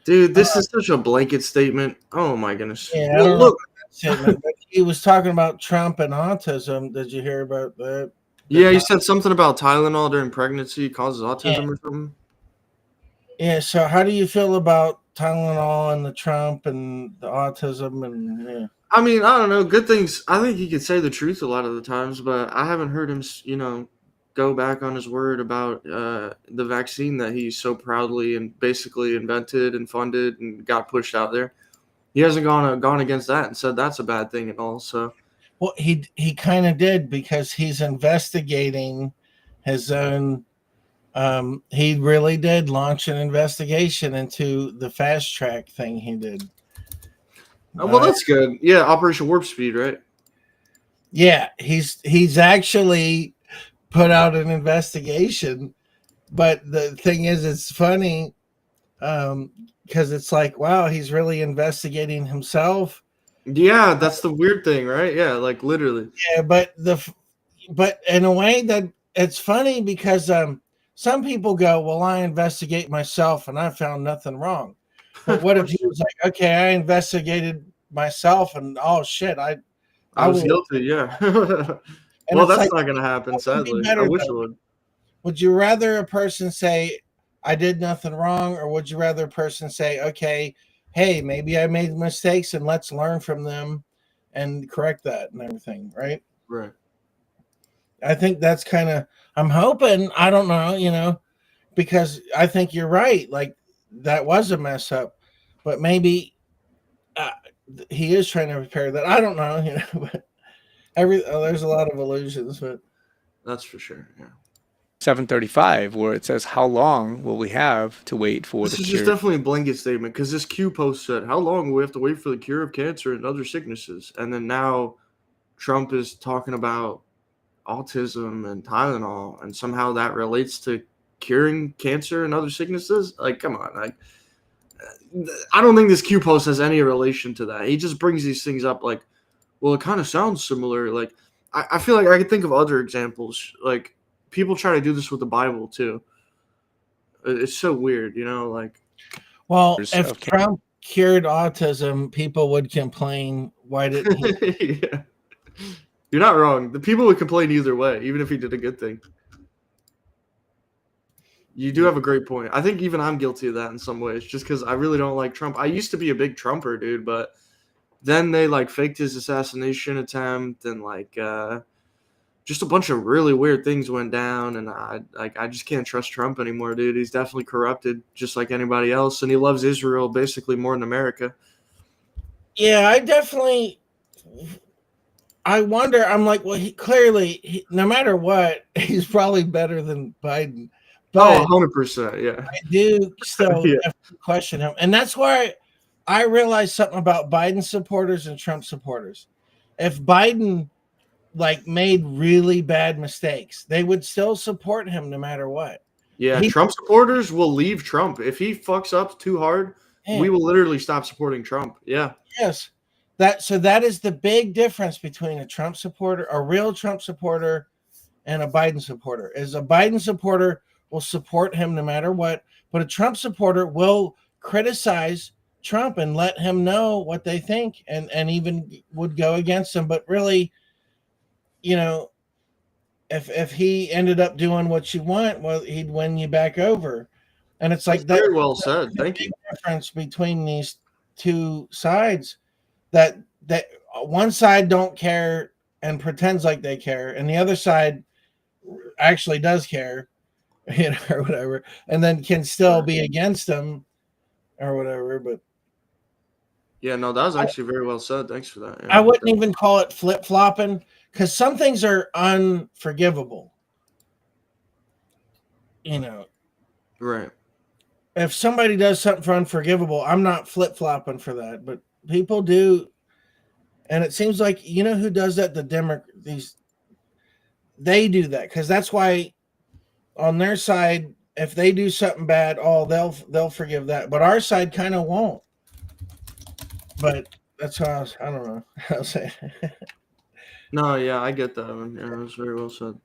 Dude, this is such a blanket statement. Oh my goodness.
Yeah, I
Well,
don't know
look.
about that statement, but he was talking about Trump and autism. Did you hear about that?
Yeah, he said something about Tylenol during pregnancy causes autism or something.
Yeah. So, how do you feel about Tylenol and the Trump and the autism and? Yeah.
I mean, I don't know. Good things. I think he could say the truth a lot of the times, but I haven't heard him, go back on his word about the vaccine that he so proudly and basically invented and funded and got pushed out there. He hasn't gone against that and said that's a bad thing at all. So,
Well, he kind of did, because he's investigating his own. He really did launch an investigation into the fast track thing he did.
well, that's good. Yeah, Operation Warp Speed, right?
Yeah, he's actually put out an investigation, but the thing is, it's funny because it's like, wow, he's really investigating himself.
Yeah, that's the weird thing, right? Yeah, like literally.
Yeah, but in a way that it's funny because some people go, well, I investigate myself and I found nothing wrong. But what if he was like, okay, I investigated myself and oh shit, I
was guilty, yeah.
And
well,
it's
that's
like,
not gonna happen, sadly.
better,
I wish
though.
it would.
Would you rather a person say, I did nothing wrong, or would you rather a person say, okay, hey, maybe I made mistakes and let's learn from them and correct that and everything, right?
Right.
I think that's kind of, I'm hoping, I don't know, because I think you're right. Like, that was a mess up, but maybe he is trying to repair that. I don't know, but there's a lot of illusions, but
that's for sure. Yeah.
735, where it says, how long will we have to wait for
this
the
is
cure?
just definitely a blanket statement, because this Q post said, how long will we have to wait for the cure of cancer and other sicknesses? And then now Trump is talking about autism and Tylenol, and somehow that relates to curing cancer and other sicknesses. Like, come on. Like, I don't think this Q post has any relation to that. He just brings these things up like, well, it kind of sounds similar. Like, I feel like I could think of other examples. Like, people try to do this with the Bible too. It's so weird, like.
Well, if Trump cured autism, people would complain. Why didn't he?
Yeah. You're not wrong. The people would complain either way, even if he did a good thing. You do have a great point. I think even I'm guilty of that in some ways, just because I really don't like Trump. I used to be a big Trumper, dude, but then they faked his assassination attempt, and just a bunch of really weird things went down, and I just can't trust Trump anymore, dude. He's definitely corrupted, just like anybody else, and he loves Israel basically more than America.
Yeah, I wonder. I'm like, well, he clearly, no matter what, he's probably better than Biden. But
100%, yeah.
I do still question him, and that's why I realized something about Biden supporters and Trump supporters. If Biden made really bad mistakes, they would still support him no matter what.
Yeah, Trump supporters will leave Trump. If he fucks up too hard, we will literally stop supporting Trump. Yeah.
Yes. That is the big difference between a Trump supporter, a real Trump supporter, and a Biden supporter. Is a Biden supporter will support him no matter what, but a Trump supporter will criticize Trump and let him know what they think, and even would go against him. But really, if he ended up doing what you want, well, he'd win you back over. And it's like that.
Very well said. Thank you.
Difference between these two sides, that one side don't care and pretends like they care, and the other side actually does care, or whatever, and then can still be against them or whatever. But
yeah, no, that was actually very well said. Thanks for that. Yeah.
I wouldn't even call it flip-flopping, because some things are unforgivable.
Right.
If somebody does something for unforgivable, I'm not flip-flopping for that. But people do, and it seems like you know who does that. They do that because that's why on their side, if they do something bad, oh, they'll forgive that, but our side kind of won't. But that's how I don't know. I'll say.
No, yeah, I get that one. Yeah, it was very well said.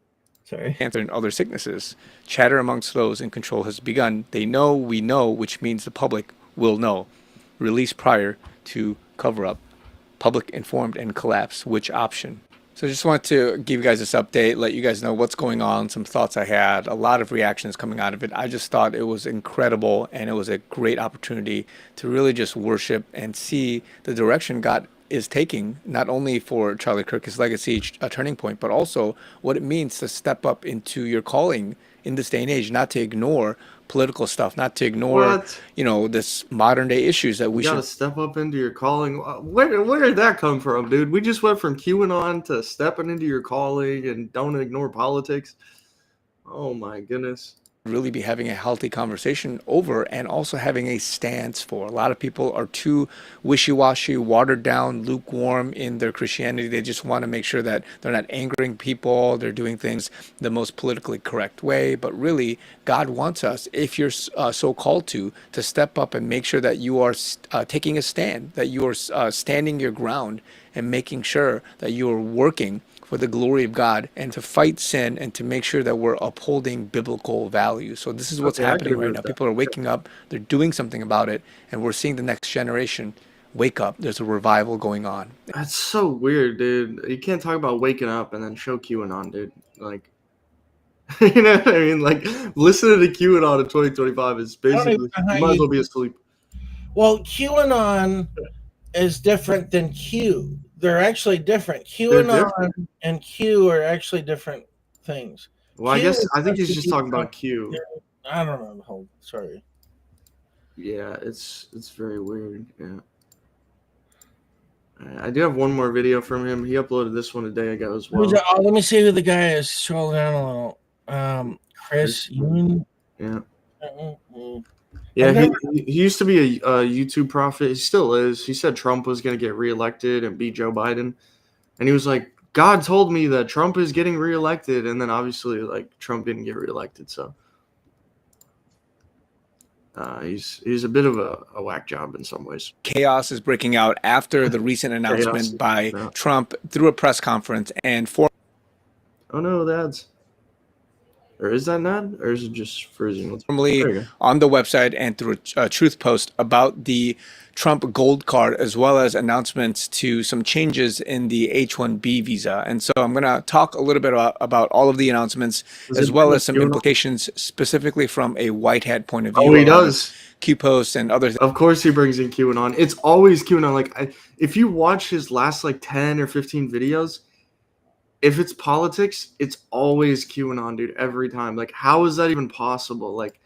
Sorry.
Cancer and other sicknesses. Chatter amongst those in control has begun. They know we know, which means the public will know. Release prior to cover up. Public informed and collapse. Which option? So I just want to give you guys this update, let you guys know what's going on, some thoughts I had, a lot of reactions coming out of it. I just thought it was incredible and it was a great opportunity to really just worship and see the direction God is taking, not only for Charlie Kirk's legacy, a turning point, but also what it means to step up into your calling in this day and age, not to ignore political stuff, not to ignore,
What?
this modern day issues that we
You gotta
should.
step up into your calling. Where did that come from, dude? We just went from QAnon to stepping into your calling and don't ignore politics. Oh my goodness.
Really be having a healthy conversation over and also having a stance for. A lot of people are too wishy-washy, watered down, lukewarm in their Christianity. They just want to make sure that they're not angering people, they're doing things the most politically correct way. But really, God wants us, if you're so called to step up and make sure that you are taking a stand, that you are standing your ground and making sure that you are working for the glory of God and to fight sin and to make sure that we're upholding biblical values. So this is what's
Okay, I can
happening
agree
right
with
now.
that.
People are waking up, they're doing something about it, and we're seeing the next generation wake up. There's a revival going on.
That's so weird, dude. You can't talk about waking up and then show QAnon, dude. Like, you know what I mean? Like, listening to QAnon in 2025 is
I don't even
basically,
know how
you might as
you.
well be asleep.
Well, QAnon is different than Q. They're actually different.
They're
QAnon
different.
and Q are actually different things.
Well,
Q is
I think
supposed
he's
to
just
be
talking
like-
about Q.
I don't know the whole. Sorry.
Yeah, it's very weird. Yeah. I do have one more video from him. He uploaded this one a day ago as well.
Let me see who the guy is. Scroll down a little. Chris Yoon.
Yeah.
Mm-mm-mm.
Yeah,
I've
he used to be a YouTube prophet. He still is. He said Trump was going to get reelected and beat Joe Biden. And he was like, God told me that Trump is getting reelected. And then obviously, like, Trump didn't get reelected. So he's a bit of a whack job in some ways.
Chaos is breaking out after the recent announcement by
Yeah.
Trump through a press conference and for.
Oh, no, that's. Or is that not? Or is it just freezing?
Formally
There you go.
on the website and through a truth post about the Trump gold card, as well as announcements to some changes in the H-1B visa. And so I'm going to talk a little bit about all of the announcements,
Does
as
it
well
bring
as
up
some
QAnon?
implications specifically from a white hat point of view.
Oh, he
around
does.
Q posts and other things.
Of course he brings in QAnon. It's always QAnon. Like, if you watch his last, like, 10 or 15 videos, if it's politics, it's always QAnon, dude, every time. Like, how is that even possible? Like,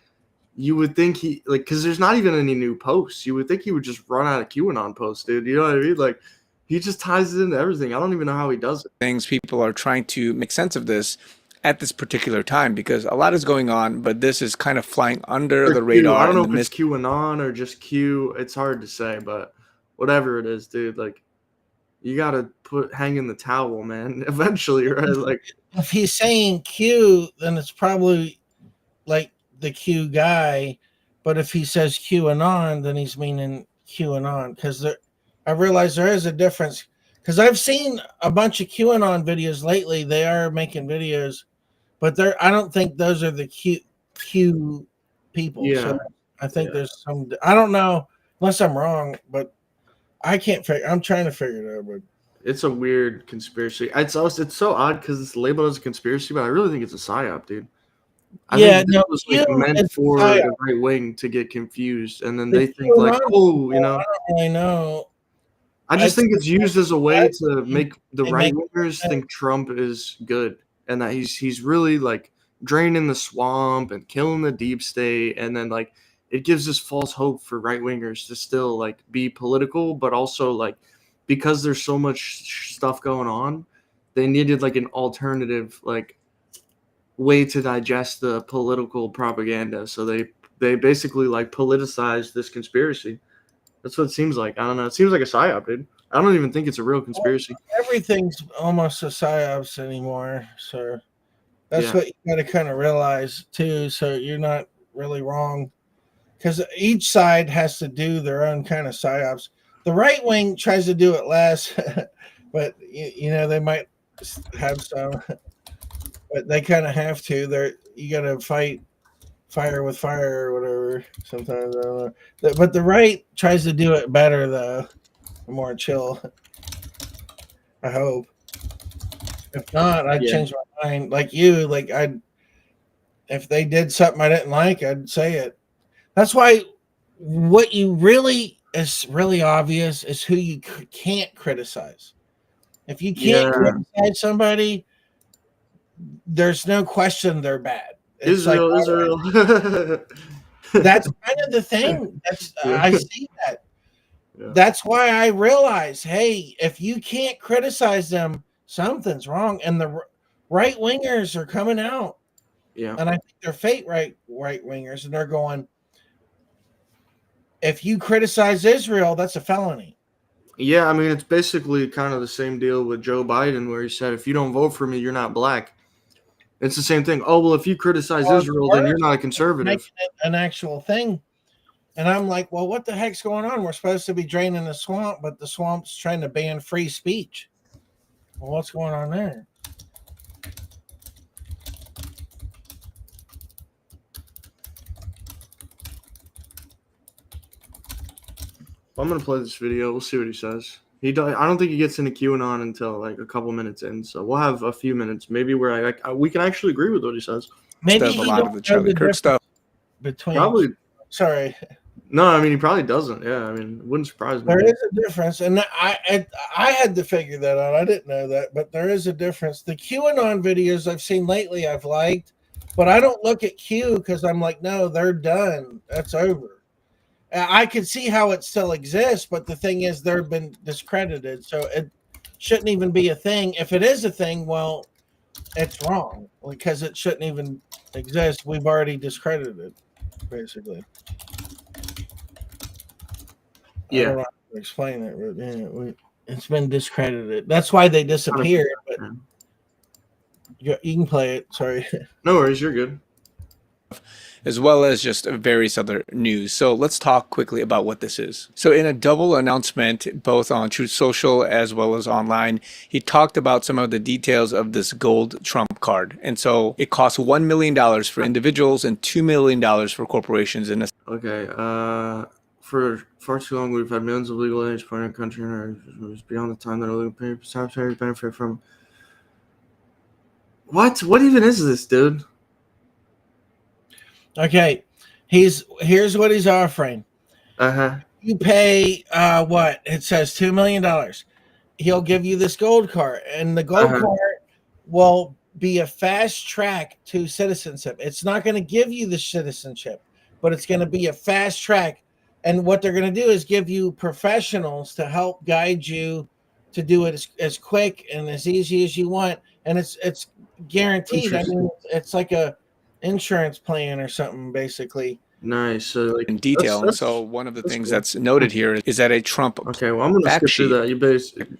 you would think because there's not even any new posts. You would think he would just run out of QAnon posts, dude. You know what I mean? Like, he just ties it into everything. I don't even know how he does it.
Things people are trying to make sense of this at this particular time because a lot is going on, but this is kind of flying under the radar.
I don't know
in
if
the
it's QAnon or just Q. It's hard to say, but whatever it is, dude, like, you gotta hang in the towel, man. Eventually, right? Like,
if he's saying Q, then it's probably like the Q guy. But if he says QAnon, then he's meaning QAnon. Because I realize there is a difference. Because I've seen a bunch of QAnon videos lately. They are making videos, but I don't think those are the Q people.
Yeah.
So I think
Yeah.
there's some. I don't know unless I'm wrong, but I can't figure. I'm trying to figure it out, but.
It's a weird conspiracy. It's so odd because it's labeled as a conspiracy, but I really think it's a psyop, dude. I think this was like meant for the right wing to get confused, and then they think like, oh, you know.
I don't really know.
I just think it's used as a way to make the right wingers think Trump is good, and that he's really like draining the swamp and killing the deep state, and then like it gives this false hope for right wingers to still like be political, but also like because there's so much stuff going on, they needed like an alternative like way to digest the political propaganda. So they basically like politicized this conspiracy. That's what it seems like. I don't know. It seems like a psyop, dude. I don't even think it's a real conspiracy.
Everything's almost a psyops anymore, so that's
Yeah.
what you got to kind of realize too. So you're not really wrong, because each side has to do their own kind of psyops. The right wing tries to do it less, but you know they might have some, but they kind of have to. You got to fight fire with fire or whatever. Sometimes I don't know, but the right tries to do it better though, more chill. I hope. If not, I'd
Yeah.
change my mind. Like you, like if they did something I didn't like, I'd say it. That's why what you really is really obvious is who you can't criticize. If you can't
Yeah.
criticize somebody, there's no question they're bad. It's
Israel.
that's kind of the thing.
Yeah.
I see that.
Yeah.
That's why I realize, hey, if you can't criticize them, something's wrong. And the right wingers are coming out,
Yeah.
and I think they're fake right wingers, and they're going, if you criticize Israel, that's a felony.
Yeah, I mean, it's basically kind of the same deal with Joe Biden, where he said, if you don't vote for me, you're not black. It's the same thing. Oh, well, if you criticize Israel, then you're not a conservative.
Making it an actual thing. And I'm like, well, what the heck's going on? We're supposed to be draining the swamp, but the swamp's trying to ban free speech. Well, what's going on there?
I'm going to play this video. We'll see what he says. I don't think he gets into QAnon until like a couple minutes in, so we'll have a few minutes, maybe where we can actually agree with what he says.
Maybe
Stuff, a lot of the Charlie Kirk stuff.
Between
Probably.
Sorry.
No, I mean, he probably doesn't. Yeah, I mean, it wouldn't surprise me.
There is a difference, and I had to figure that out. I didn't know that, but there is a difference. The QAnon videos I've seen lately, I've liked, but I don't look at Q because I'm like, no, they're done. That's over. I can see how it still exists, but the thing is, they've been discredited, so it shouldn't even be a thing. If it is a thing, well, it's wrong because it shouldn't even exist. We've already discredited it, basically.
Yeah.
I don't know how to explain it, but yeah, it's been discredited. That's why they disappeared. But you can play it. Sorry.
No worries, you're good.
As well as just various other news. So let's talk quickly about what this is. So in a double announcement, both on Truth Social as well as online, he talked about some of the details of this gold Trump card. And so it costs $1 million for individuals and $2 million for corporations.
Okay. For far too long, we've had millions of legal aliens put in our country, and it's beyond the time that a legal parents benefit from. What? What even is this, dude?
Okay, here's what he's offering. You pay what it says $2 million. He'll give you this gold card, and the gold card will be a fast track to citizenship. It's not going to give you the citizenship, but it's going to be a fast track. And what they're going to do is give you professionals to help guide you to do it as quick and as easy as you want. And it's guaranteed. I mean, it's like a insurance plan or something, basically.
Nice. So like
in detail. So one of the things that's noted here is that a Trump
okay, well, I'm going to skip through that.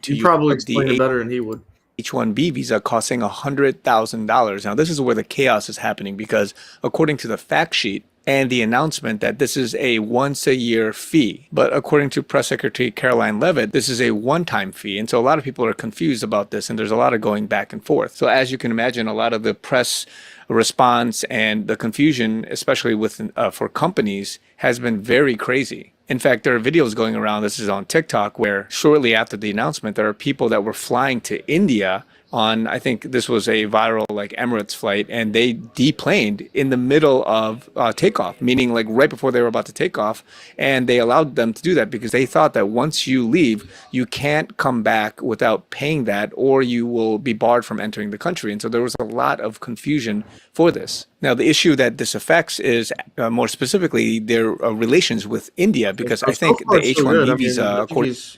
You probably explain it better than he would.
H-1B visa costing $100,000. Now, this is where the chaos is happening because according to the fact sheet and the announcement that this is a once-a-year fee, but according to Press Secretary Caroline Leavitt, this is a one-time fee. And so a lot of people are confused about this, and there's a lot of going back and forth. So as you can imagine, a lot of the press response and the confusion, especially with for companies, has been very crazy. In fact, there are videos going around, this is on TikTok, where shortly after the announcement, there are people that were flying to India on, I think this was a viral like Emirates flight, and they deplaned in the middle of takeoff, meaning like right before they were about to take off. And they allowed them to do that because they thought that once you leave, you can't come back without paying that, or you will be barred from entering the country. And so there was a lot of confusion for this. Now, the issue that this affects is more specifically their relations with India, because I think the H-1B visa,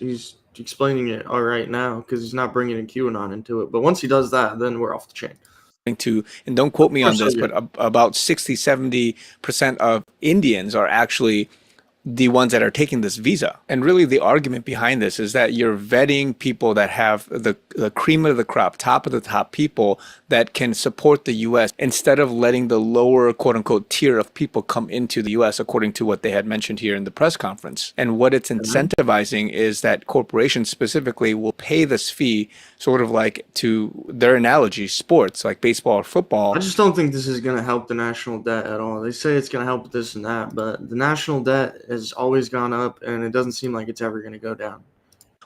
he's explaining it all right now because he's not bringing in QAnon into it. But once he does that, then we're off the chain.
And don't quote me on this, but about 60-70% of Indians are actually the ones that are taking this visa. And really the argument behind this is that you're vetting people that have the cream of the crop, top of the top people that can support the US instead of letting the lower quote unquote tier of people come into the US, according to what they had mentioned here in the press conference. And what it's incentivizing is that corporations specifically will pay this fee, sort of like, to their analogy, sports like baseball or football.
I just don't think this is going to help the national debt at all. They say it's going to help this and that, but the national debt has always gone up, and it doesn't seem like it's ever going to go down.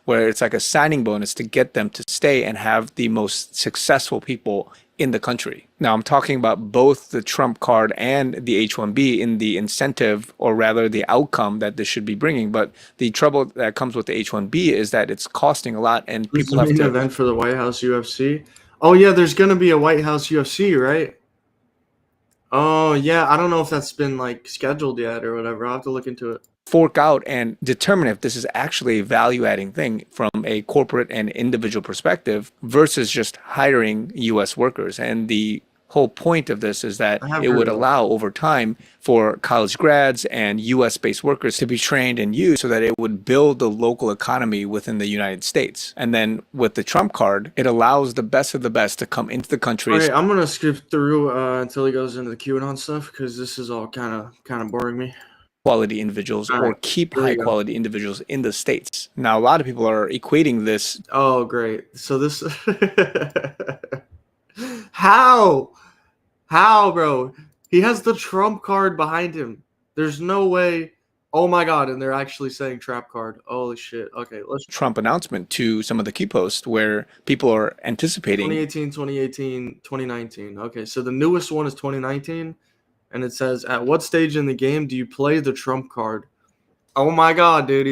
Where it's like a signing bonus to get them to stay and have the most successful people in the country. Now, I'm talking about both the Trump card and the H-1B in the incentive, or rather the outcome that this should be bringing. But the trouble that comes with the H-1B is that it's costing a lot, and people have to...
event for the White House UFC. Oh, yeah, there's going to be a White House UFC, right? Oh, yeah, I don't know if that's been, like, scheduled yet or whatever. I'll have to look into it.
Fork out and determine if this is actually a value-adding thing from a corporate and individual perspective versus just hiring U.S. workers. And the whole point of this is that it would allow over time for college grads and U.S.-based workers to be trained and used so that it would build the local economy within the United States. And then with the Trump card, it allows the best of the best to come into the country.
Okay, I'm going to skip through until he goes into the QAnon stuff because this is all kind of boring me.
Quality individuals or keep high quality individuals in the States. Now, a lot of people are equating this.
Oh, great. So this, how, bro? He has the Trump card behind him. There's no way. Oh my God. And they're actually saying trap card. Holy shit. Okay. Let's
Trump announcement to some of the key posts where people are anticipating
2018, 2019. Okay. So the newest one is 2019. And it says, at what stage in the game do you play the Trump card? Oh my God, dude.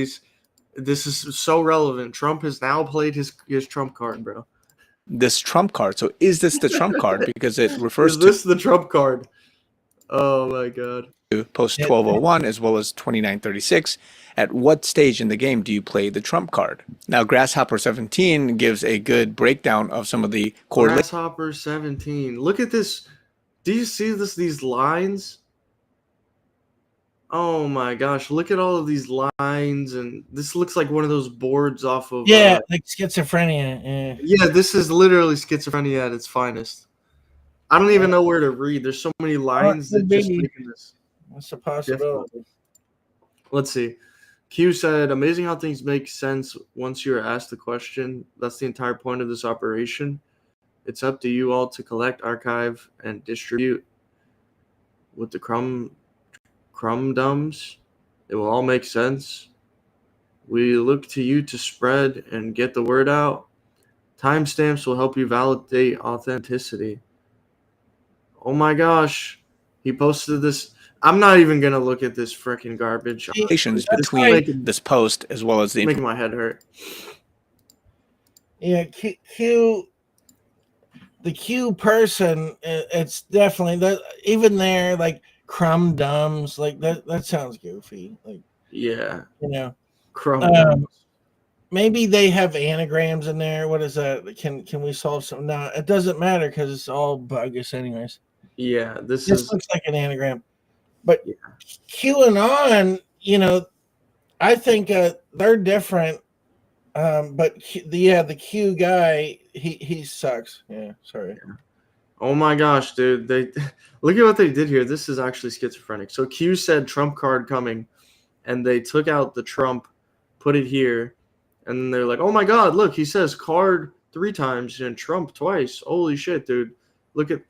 This is so relevant. Trump has now played his Trump card, bro.
This Trump card. So is this the Trump card? Because it refers
to... Is this the Trump card? Oh my God.
Post 1201 as well as 2936. At what stage in the game do you play the Trump card? Now, Grasshopper 17 gives a good breakdown of some of the core...
Grasshopper 17. Look at this. Do you see these lines? Oh my gosh, look at all of these lines, and this looks like one of those boards off of...
like schizophrenia.
Yeah, this is literally schizophrenia at its finest. I don't even know where to read. There's so many lines that just making this...
What's the possibility?
Let's see. Q said, amazing how things make sense once you're asked the question. That's the entire point of this operation. It's up to you all to collect, archive, and distribute. With the crumb-dums, it will all make sense. We look to you to spread and get the word out. Timestamps will help you validate authenticity. Oh my gosh. He posted this. I'm not even going to look at this freaking garbage.
Between this post as well as the...
Making my head hurt.
Yeah, the Q person, it's definitely that. Even there, like crumb dums, like that sounds goofy. Like,
yeah,
you know,
crumb.
Maybe they have anagrams in there. What is that? Can we solve some? No, it doesn't matter because it's all bogus, anyways.
Yeah, this
looks like an anagram, but QAnon, I think they're different. But the Q guy, he sucks. Yeah, sorry.
Oh my gosh, dude! They look at what they did here. This is actually schizophrenic. So Q said Trump card coming, and they took out the Trump, put it here, and they're like, "Oh my God, look! He says card 3 times and Trump twice. Holy shit, dude! Look at."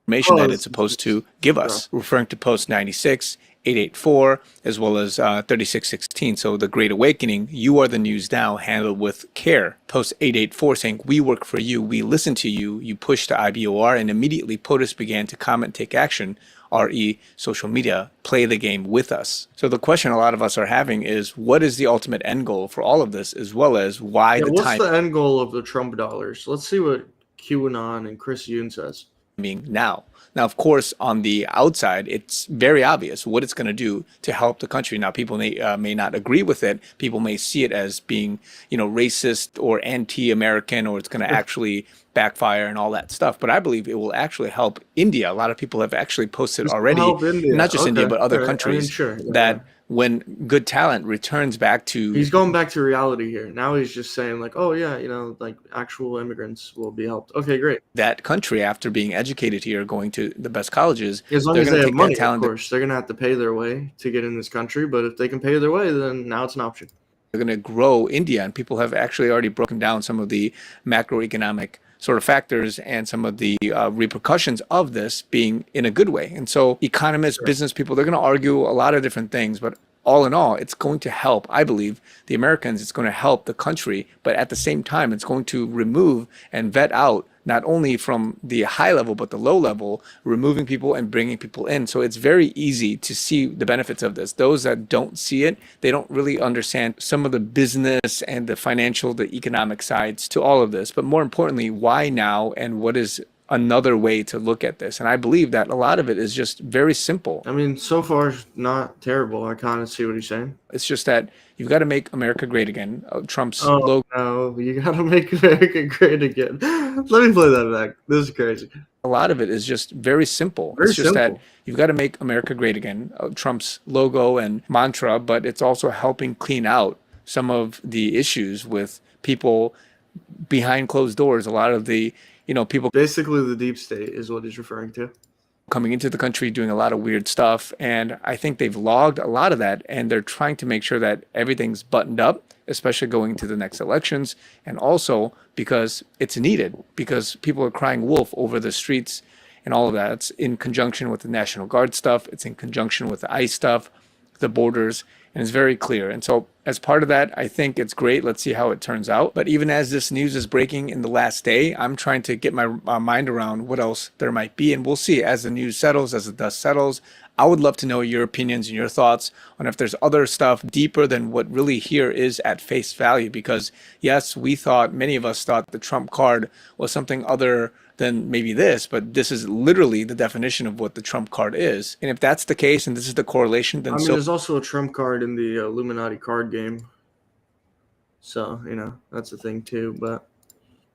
Information that it's supposed to give us, referring to post 96, 884, as well as 3616. So the Great Awakening, you are the news now, handled with care. Post 884 saying, we work for you, we listen to you, you push to IBOR, and immediately POTUS began to comment, take action, RE, social media, play the game with us. So the question a lot of us are having is, what is the ultimate end goal for all of this, as well as why
what's the end goal of the Trump dollars? Let's see what QAnon and Chris Yoon says.
Now, of course, on the outside, it's very obvious what it's going to do to help the country. Now, people may not agree with it. People may see it as being, racist or anti-American, or it's going to actually backfire and all that stuff. But I believe it will actually help India. A lot of people have actually posted already, not just India, but other countries that when good talent returns back to.
He's going back to reality here. Now he's just saying like, oh yeah, like actual immigrants will be helped. Okay, great.
That country, after being educated here, going to the best colleges,
As long
they're
as
going
they
to
have
take
money,
that talent.
of course, they're gonna have to pay their way to get in this country. But if they can pay their way, then now it's an option.
They're going to grow India, and people have actually already broken down some of the macroeconomic sort of factors and some of the repercussions of this being in a good way. And so economists, business people, they're going to argue a lot of different things, but all in all, it's going to help, I believe, the Americans. It's going to help the country, but at the same time, it's going to remove and vet out not only from the high level, but the low level, removing people and bringing people in. So it's very easy to see the benefits of this. Those that don't see it, they don't really understand some of the business and the financial, the economic sides to all of this. But more importantly, why now and what is another way to look at this? And I believe that a lot of it is just very simple.
I mean, so far, not terrible. I kind of see what he's saying.
It's just that you've got to make America great again. Trump's
Oh,
logo.
no, you got to make America great again. Let me play that back. This is crazy.
A lot of it is just very simple.
Very
it's just
simple.
that you've got to make America great again. Trump's logo and mantra, but it's also helping clean out some of the issues with people behind closed doors. A lot of the, people
Basically, the deep state is what he's referring to.
coming into the country doing a lot of weird stuff. And I think they've logged a lot of that, and they're trying to make sure that everything's buttoned up, especially going to the next elections. And also because it's needed, because people are crying wolf over the streets and all of that. It's in conjunction with the National Guard stuff. It's in conjunction with the ICE stuff, the borders, and it's very clear. And so as part of that, I think it's great. Let's see how it turns out. But even as this news is breaking in the last day, I'm trying to get my mind around what else there might be. And we'll see as the news settles, as the dust settles. I would love to know your opinions and your thoughts on if there's other stuff deeper than what really here is at face value. Because yes, many of us thought the Trump card was something other than maybe this, but this is literally the definition of what the Trump card is. And if that's the case, and this is the correlation, then
there's also a Trump card in the Illuminati card game. So, that's the thing too, but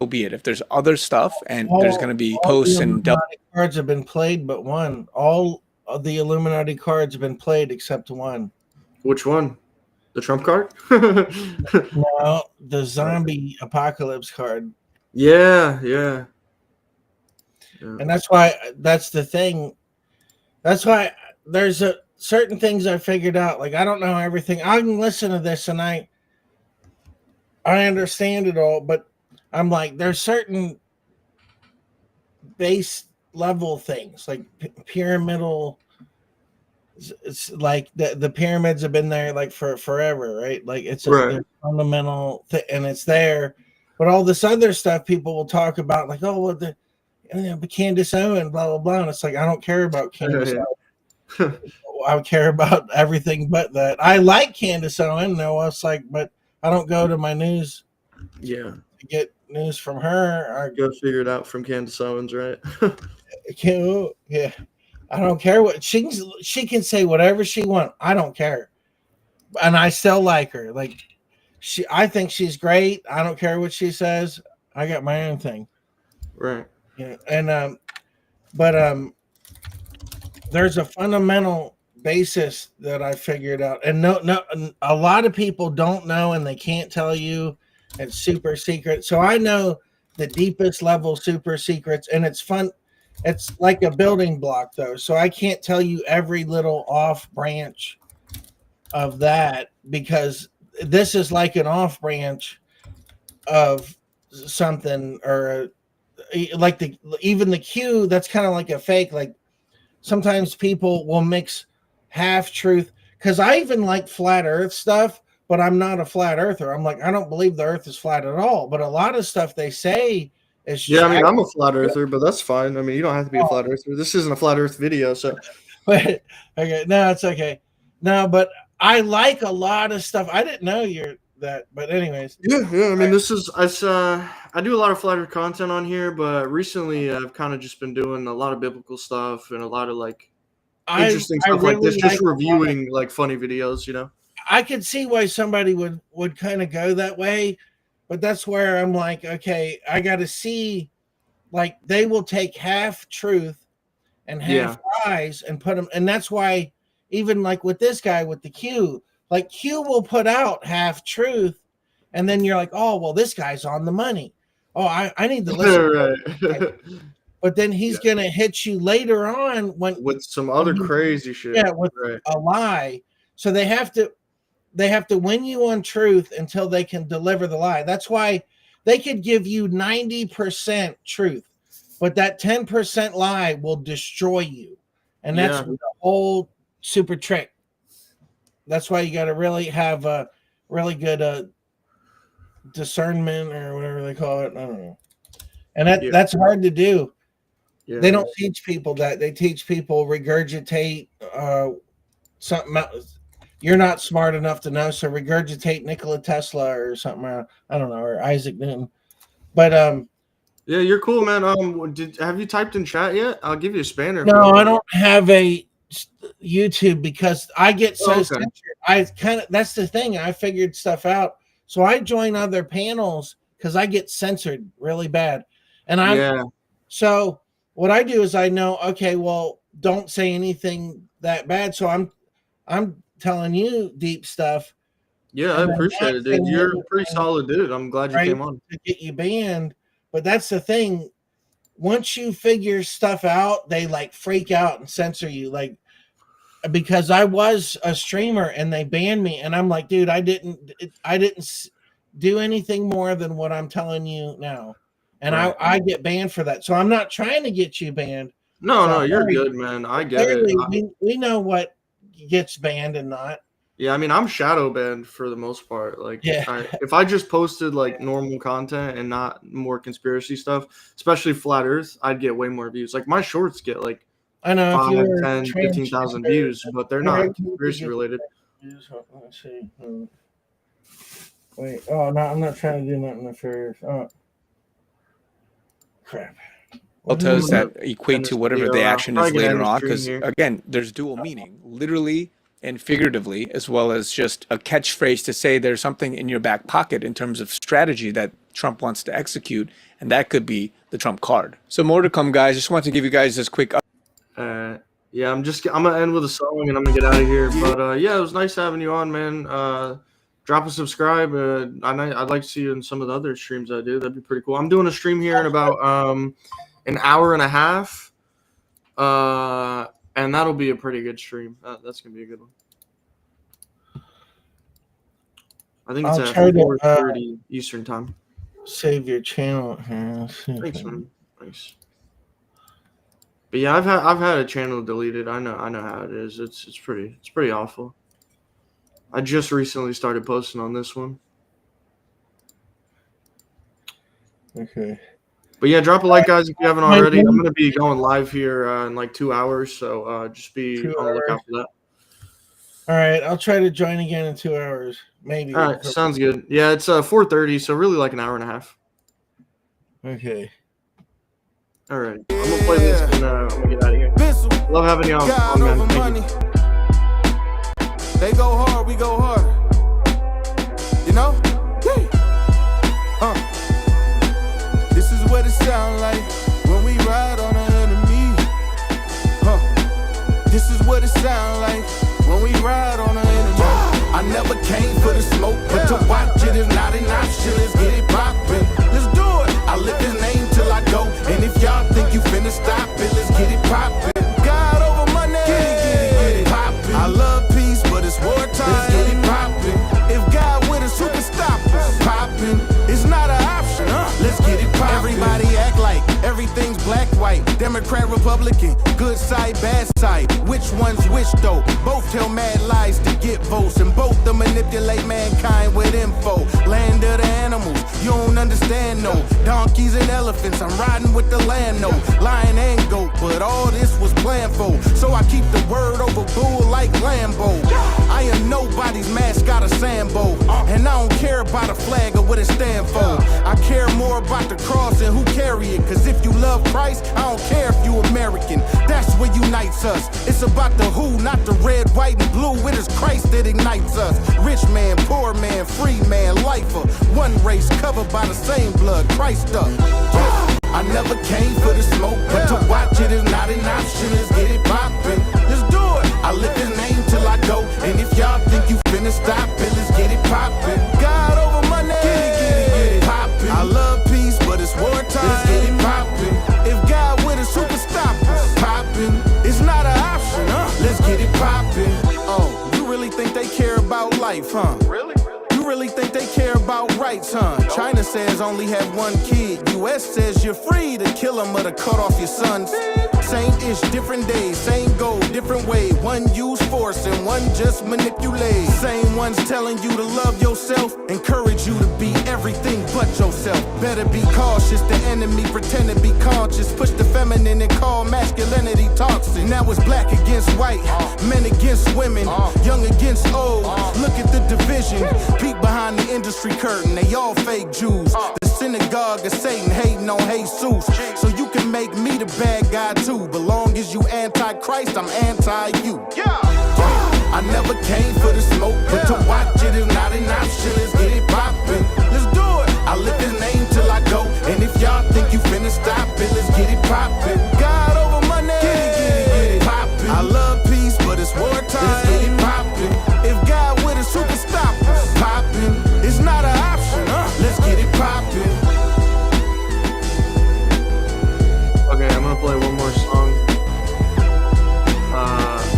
so be it. If there's other stuff and there's going to be posts and
Illuminati cards have been played, but one. All of the Illuminati cards have been played except one.
Which one? The Trump card?
No, the zombie apocalypse card.
Yeah.
And that's the thing. That's why there's certain things I figured out. Like, I don't know everything. I can listen to this and I understand it all, but I'm like, there's certain base level things like pyramidal. It's like the pyramids have been there like for forever, right? Like it's a fundamental thing, and it's there. But all this other stuff people will talk about, like, oh, well, but Candace Owen, blah blah blah, and it's like, I don't care about Candace Owen. I care about everything but that. I like Candace Owen, though. It's like, but I don't go to my news.
Yeah,
to get news from her. I
go figure it out from Candace Owens, right?
Yeah, I don't care what she can say whatever she wants. I don't care, and I still like her. Like I think she's great. I don't care what she says. I got my own thing.
Right.
Yeah, and there's a fundamental basis that I figured out, and no, a lot of people don't know, and they can't tell you. It's super secret. So I know the deepest level super secrets, and it's fun. It's like a building block, though. So I can't tell you every little off branch of that, because this is like an off branch of something, or like even the Q, that's kind of like a fake. Like sometimes people will mix half truth, because I even like flat earth stuff, but I'm not a flat earther. I'm like, I don't believe the earth is flat at all. But a lot of stuff they say is
I mean, I'm a flat earther, but that's fine. I mean, you don't have to be a flat earther. This isn't a flat earth video, so.
Okay, no, it's okay. No, but I like a lot of stuff. I didn't know you're that, but anyways.
Yeah. I mean, I do a lot of flat earth content on here, but recently I've kind of just been doing a lot of biblical stuff and a lot of like interesting stuff really like this, just reviewing like funny videos,
I could see why somebody would kind of go that way, but that's where I'm like, okay, I got to see, like, they will take half truth and half lies and put them, and that's why even like with this guy with the Q, like Q will put out half truth, and then you're like, oh well, this guy's on the money. Oh, I need to listen.
Right.
But then he's gonna hit you later on
with some other crazy shit.
Yeah, with a lie. So they have to win you on truth until they can deliver the lie. That's why they could give you 90% truth, but that 10% lie will destroy you. And that's the whole super trick. That's why you got to really have a really good discernment or whatever they call it. I don't know. And that's hard to do. Yeah. They don't teach people that. They teach people regurgitate something else. You're not smart enough to know, so regurgitate Nikola Tesla or something. I don't know, or Isaac Newton. But
yeah, you're cool, man. Have you typed in chat yet? I'll give you a spanner.
No, I don't have a YouTube because I get so censored. That's the thing. I figured stuff out, so I join other panels because I get censored really bad, and so what I do is I know, okay, well, don't say anything that bad. So I'm telling you deep stuff.
Yeah, I appreciate it, dude. You're a pretty solid dude. I'm glad you came on.
To get you banned. But that's the thing. Once you figure stuff out, they like freak out and censor you. Like, because I was a streamer and they banned me. And I'm like, dude, I didn't do anything more than what I'm telling you now. And I get banned for that. So I'm not trying to get you banned.
No, you're good, man. I get it.
We know what gets banned and not.
Yeah, I mean, I'm shadow banned for the most part. Like, if I just posted like normal content and not more conspiracy stuff, especially flat Earth, I'd get way more views. Like my shorts get like 5, 10, 15,000 views, but they're not conspiracy related.
Let's see. Wait. Oh no, I'm not trying to do nothing nefarious. Oh. Crap.
Deltas that equate to whatever the action is later on, because again, there's dual meaning, literally and figuratively, as well as just a catchphrase to say there's something in your back pocket in terms of strategy that Trump wants to execute, and that could be the Trump card. So more to come, guys. Just want to give you guys this quick.
I'm gonna end with a song and I'm gonna get out of here. But it was nice having you on, man. Drop a subscribe. I'd like to see you in some of the other streams I do. That'd be pretty cool. I'm doing a stream here in about an hour and a half, and that'll be a pretty good stream. That's gonna be a good one. I think it's at 4:30 Eastern time.
Save your channel.
Thanks, man. Thanks. But yeah, I've had a channel deleted. I know how it is. It's pretty awful. I just recently started posting on this one.
Okay.
But yeah, drop a like, guys, if you haven't already. I'm going to be going live here in like 2 hours, so just be on the lookout for that.
All right, I'll try to join again in 2 hours, maybe.
All right, sounds good. Yeah, it's 4:30, so really like an hour and a half.
Okay.
All right, I'm going to play this and I'm going to get out of here. Love having you on, man. Thank you.
They go hard, we go hard. You know? This is what it sound like when we ride on an enemy. This is what it sound like when we ride on an enemy. I never came for the smoke, but to watch it is not an option. Let's get it poppin'. Let's do it. I lift his name till I go. And if y'all think you finna stop it, let's get it poppin'. God over money. Get it poppin'. I love peace, but it's wartime. Let's get it poppin'. If God with us, who can stop us? Poppin'. It's not an option. Let's get it poppin'. Everybody act like everything's black, white, Democrat, Republican, good side, bad side. Which one's which though? Both tell mad lies to get votes, and both to manipulate mankind with info. Land of the animals, you don't understand no. Donkeys and elephants, I'm riding with the land no. Lion and goat, but all this was planned for. So I keep the word over bull like Lambo. I am nobody's mascot of Sambo, and I don't care about a flag or what it stand for. I care more about the cross and who carry it. Cause if you love Christ, I don't care if you American. That's what unites us. It's about the who, not the red, white, and blue. It is Christ that ignites us. Rich man, poor man, free man, lifer. One race covered by the same blood, Christ up. I never came for the smoke, but to watch it is not an option. Let's get it poppin'. Let's do it. I lift his name life, huh? Really? You really think they care about rights, huh? China says only have one kid. US says you're free to kill him or to cut off your sons. Same ish, different days, same goal, different way. One use force and one just manipulate. Same ones telling you to love yourself, encourage you to be everything but yourself. Better be cautious, the enemy pretend to be conscious. Push the feminine and call masculinity toxic. Now it's black against white, men against women, young against old. Look at the division, peek behind the industry curtain. They all fake Jews. The synagogue of Satan hating on Jesus. So you can make me the bad guy too. But long as you anti-Christ, I'm anti-you. I never came for the smoke, but to watch it is not an option. Let's get it poppin'. Let's do it. I lift his name till I go. And if y'all think you finna stop it, let's get it poppin'. God over money. Get it poppin'. I love peace, but it's wartime. Let's get it poppin'. If God with us, who can stop us? Poppin'. It's not an option. Let's get it poppin'.
Okay, I'm gonna play one more song.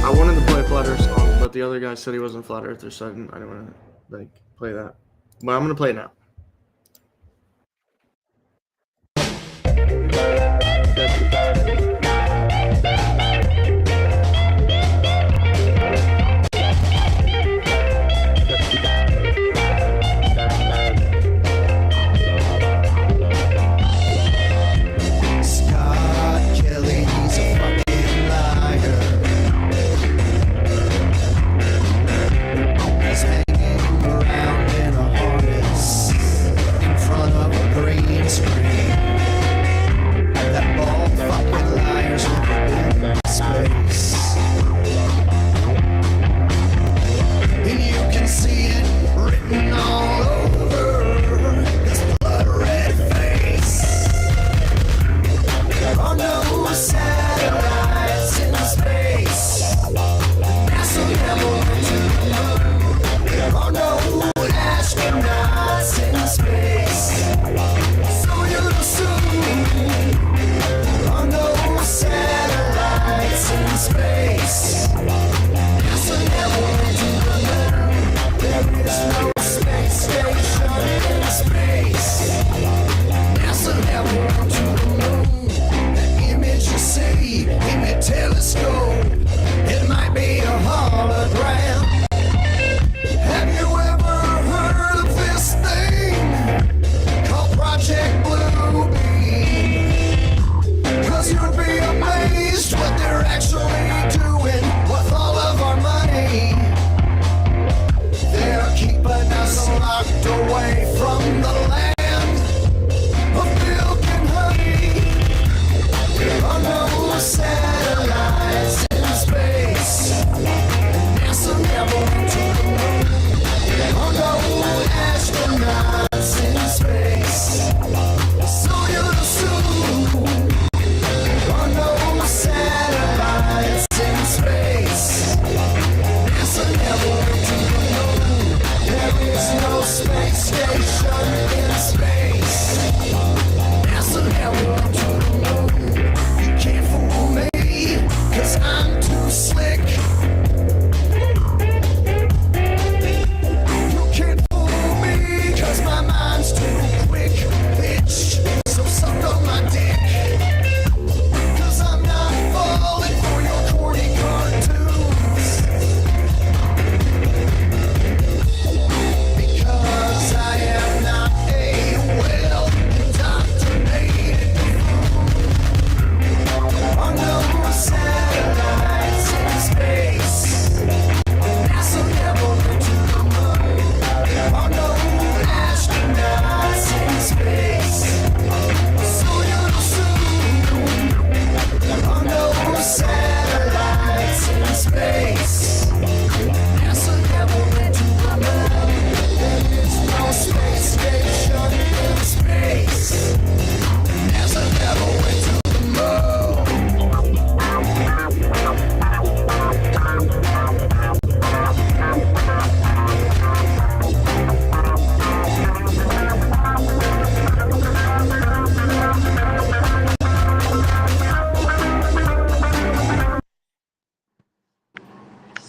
I wanted to play a Flat Earth song, but the other guy said he wasn't Flat Earther, so I didn't want to play that. But I'm gonna play it now.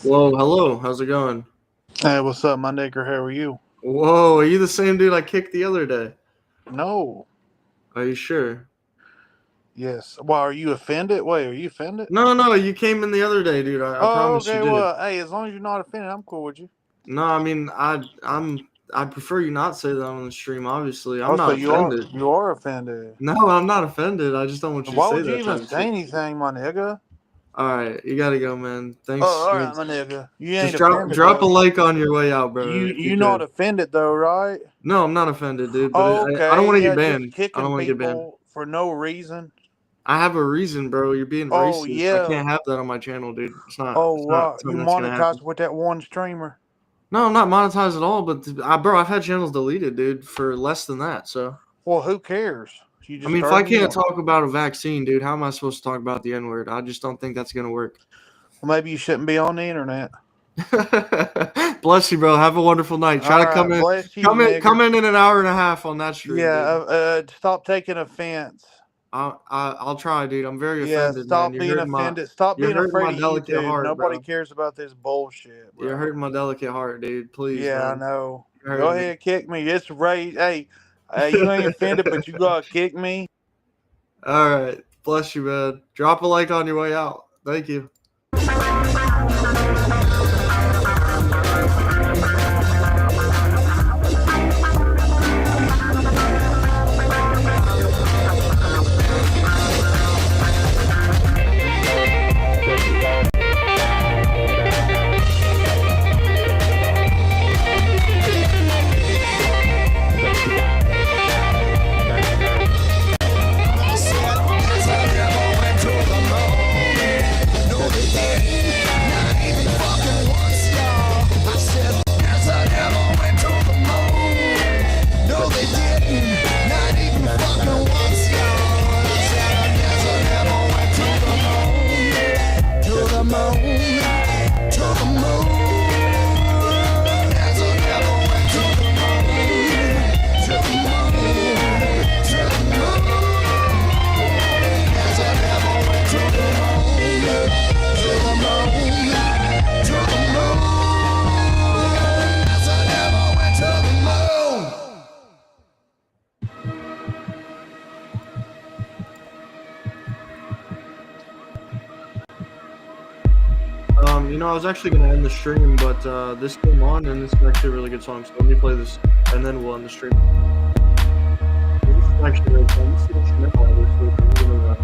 Whoa, hello. How's it going?
Hey, what's up, my nigger? How are you?
Whoa, are you the same dude I kicked the other day?
No.
Are you sure?
Yes. Why, are you offended? Wait, are you offended?
No, you came in the other day, dude. I promise
okay.
you did.
Well, hey, as long as you're not offended, I'm cool with you.
No, I mean, I'd prefer you not say that on the stream, obviously. I'm
Oh, so
not offended.
you are offended.
No, I'm not offended. I just don't want you to
Why
say
would you
that
even
type of
say
shit.
anything, my nigga?
All right, you gotta go, man. Thanks.
Oh, all right, my nigga. You ain't
Just
offended.
drop a
though.
like on your way out, bro.
You not offended though, right?
No, I'm not offended, dude. But
Oh, okay.
I don't want to
yeah,
get
just
banned. I
kicking
don't want to get banned.
people for no reason.
I have a reason, bro. You're being
Oh,
racist.
yeah.
I can't have that on my channel, dude. It's not.
Oh,
It's
wow.
not
You
something that's gonna happen.
monetized with that one streamer.
No, I'm not monetized at all. But bro, I've had channels deleted, dude, for less than that. So.
Well, who cares? You
I
just
mean, if I
started
can't
one.
talk about a vaccine, dude, how am I supposed to talk about the N-word? I just don't think that's gonna work.
Well, maybe you shouldn't be on the internet.
Bless you, bro. Have a wonderful night. Try to come in.
Bless you,
Come in an hour and a half on that stream.
Yeah, stop taking offense.
I'll try, dude. I'm very
Yeah,
offended,
stop
man.
being offended. Stop being afraid of YouTube.
Heart,
Nobody
bro.
cares about this bullshit, bro.
You're hurting my delicate heart, dude. Please,
yeah,
man.
I know. Go ahead, kick me. It's raised. Hey, you ain't offended, but you gotta kick me.
All right. Bless you, man. Drop a like on your way out. Thank you. You know, I was actually going to end the stream, but this came on, and this is actually a really good song, so let me play this, and then we'll end the stream. This is actually a really fun. This is instrumental, obviously, but we're gonna,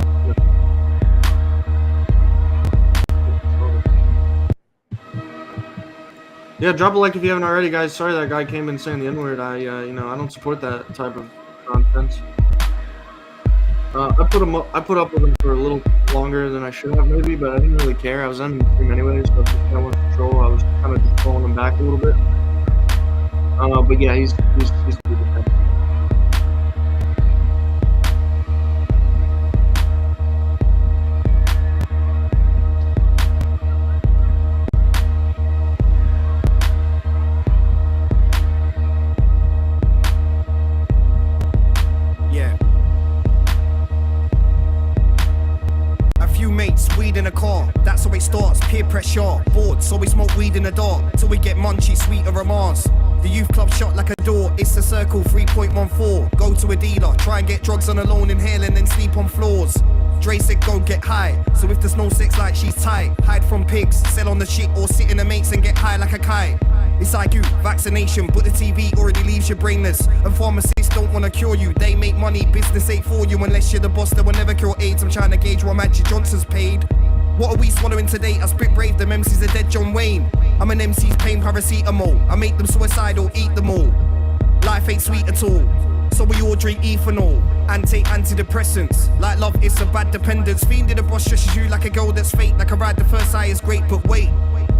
yeah, drop a like if you haven't already, guys. Sorry that guy came in saying the N-word. I don't support that type of nonsense. I put up with him for a little longer than I should have, maybe, but I didn't really care. I was ending the stream anyway, so I just kind of wanted to troll. I was kind of just trolling him back a little bit. But yeah, he's pretty defensive.
Weed in a car, that's how it starts. Peer pressure, bored, so we smoke weed in the dark till we get munchy, sweeter romance. The youth club shot like a door, it's a circle 3.14. Go to a dealer, try and get drugs on a loan, inhale and then sleep on floors. Dre said go get high, so if there's no sex like she's tight. Hide from pigs, sell on the shit or sit in the mates and get high like a kite. It's like you, vaccination, but the TV already leaves your brainless. And pharmacists don't wanna cure you, they make money, business ain't for you. Unless you're the boss, they will never cure AIDS. I'm trying to gauge what Magic Johnson's paid. What are we swallowing today? I spit brave, them MCs are dead John Wayne. I'm an MC's pain paracetamol, I make them suicidal, eat them all. Life ain't sweet at all, so we all drink ethanol and take antidepressants. Like love, it's a bad dependence. Fiend in the boss stretches you like a girl that's fake. Like a ride, the first eye is great, but wait,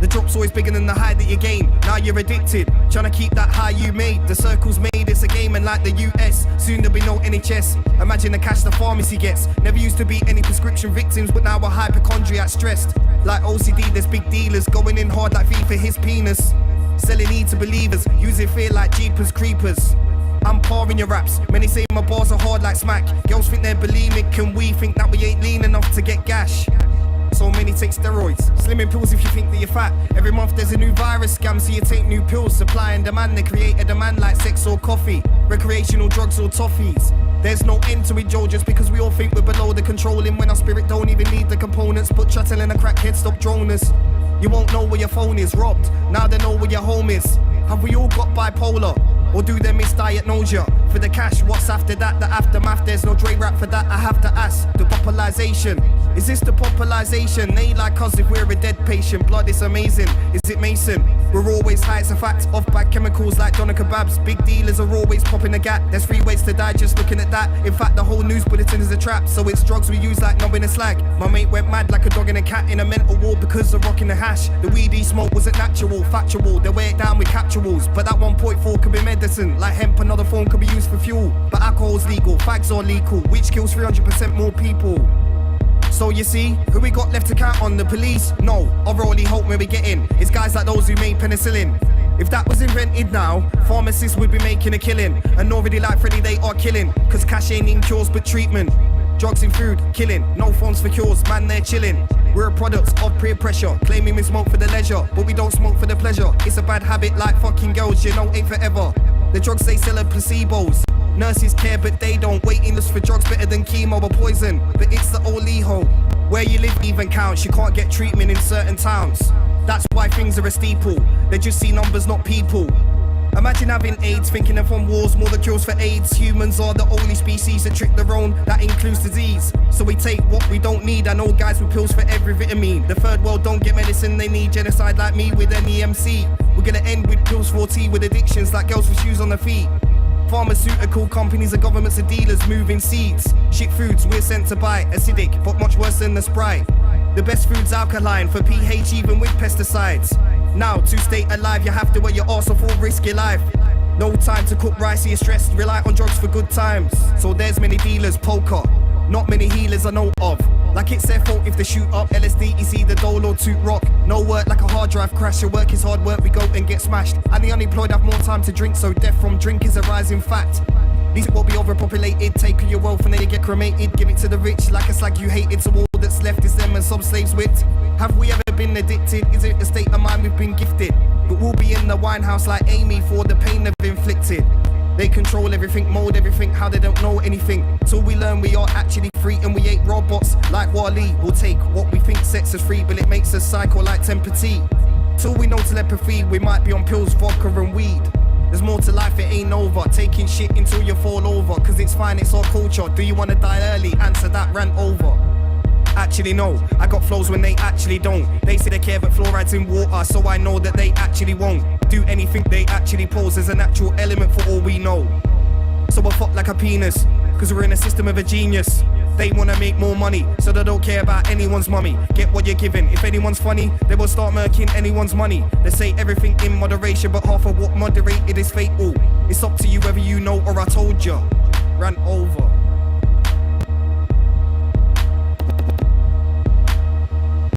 the drop's always bigger than the high that you gain. Now you're addicted, trying to keep that high you made. The circle's made, it's a game, and like the US, soon there'll be no NHS. Imagine the cash the pharmacy gets. Never used to be any prescription victims, but now we're hypochondriac stressed. Like OCD, there's big dealers going in hard like V for his penis. Selling need to believers, using fear like Jeepers Creepers. I'm pouring your raps, many say my bars are hard like smack. Girls think they're bulimic, and we think that we ain't lean enough to get gash. So many take steroids. Slimming pills if you think that you're fat. Every month there's a new virus scam, so you take new pills. Supply and demand, they create a demand like sex or coffee, recreational drugs or toffees. There's no end to it, Joe, just because we all think we're below the controlling, when our spirit don't even need the components. But try telling a crackhead stop drone us. You won't know where your phone is, robbed. Now they know where your home is. Have we all got bipolar? Or do they misdiagnose ya? For the cash, what's after that? The aftermath, there's no Dre rap for that. I have to ask, the popularization. Is this the popularization? They like us if we're a dead patient. Blood is amazing, is it Mason? We're always high, it's a fact. Off bad chemicals like doner kebabs. Big dealers are always popping a gap. There's 3 ways to die just looking at that. In fact, the whole news bulletin is a trap. So it's drugs we use like knobbing a slag. My mate went mad like a dog and a cat in a mental ward because of rocking the hash. The weed he smoked wasn't natural, factual. They weigh it down with capsules. But that 1.4 could be medicine. Like hemp, another form could be used for fuel. But alcohol's legal, fags are legal, which kills 300% more people. So you see, who we got left to count on? The police? No, our only hope when we get in is guys like those who made penicillin. If that was invented now, pharmacists would be making a killing. And already like Freddy, they are killing. Cause cash ain't in cures but treatment. Drugs in food, killing. No phones for cures, man, they're chilling. We're a product of peer pressure, claiming we smoke for the leisure, but we don't smoke for the pleasure. It's a bad habit like fucking girls, you know, ain't forever. The drugs they sell are placebos. Nurses care but they don't. Waiting lists for drugs better than chemo or poison. But it's the only hope. Where you live even counts. You can't get treatment in certain towns. That's why things are a steeple. They just see numbers, not people. Imagine having AIDS, thinking of on wars, more the cures for AIDS. Humans are the only species that trick their own, that includes disease. So we take what we don't need. I know guys with pills for every vitamin. The third world don't get medicine, they need genocide like me with any MC. We're gonna end with pills for tea, with addictions like girls with shoes on their feet. Pharmaceutical companies and governments and dealers moving seeds. Shit foods we're sent to buy, acidic, but much worse than the Sprite. The best food's alkaline, for pH even with pesticides. Now, to stay alive, you have to wear your arse off or risk your life. No time to cook rice, you're stressed, rely on drugs for good times. So there's many dealers, poker, not many healers I know of. Like it's their fault if they shoot up LSD, is either dole or toot rock. No work like a hard drive crash, your work is hard work, we go and get smashed. And the unemployed have more time to drink, so death from drink is a rising fact. These will be overpopulated, take your wealth and then you get cremated. Give it to the rich like a slag you hated, so all that's left is them and some slaves with. Have we ever been addicted? Is it the state of mind we've been gifted? But we'll be in the wine house like Amy for the pain they've inflicted. They control everything, mold everything, how they don't know anything. Till we learn we are actually free and we ain't robots like Wall-E. We'll take what we think sets us free, but it makes us psycho like telepathy. Till we know telepathy, we might be on pills, vodka and weed. There's more to life, it ain't over. Taking shit until you fall over, cause it's fine, it's our culture. Do you wanna die early? Answer that, rant over. Actually no, I got flows when they actually don't. They say they care but fluoride's in water, so I know that they actually won't do anything they actually pose as a natural element for all we know. So I fuck like a penis, cause we're in a system of a genius. They wanna make more money, so they don't care about anyone's mummy. Get what you're given, if anyone's funny, they will start murking anyone's money. They say everything in moderation, but half of what moderated is fatal. It's up to you whether you know or I told ya. Ran over.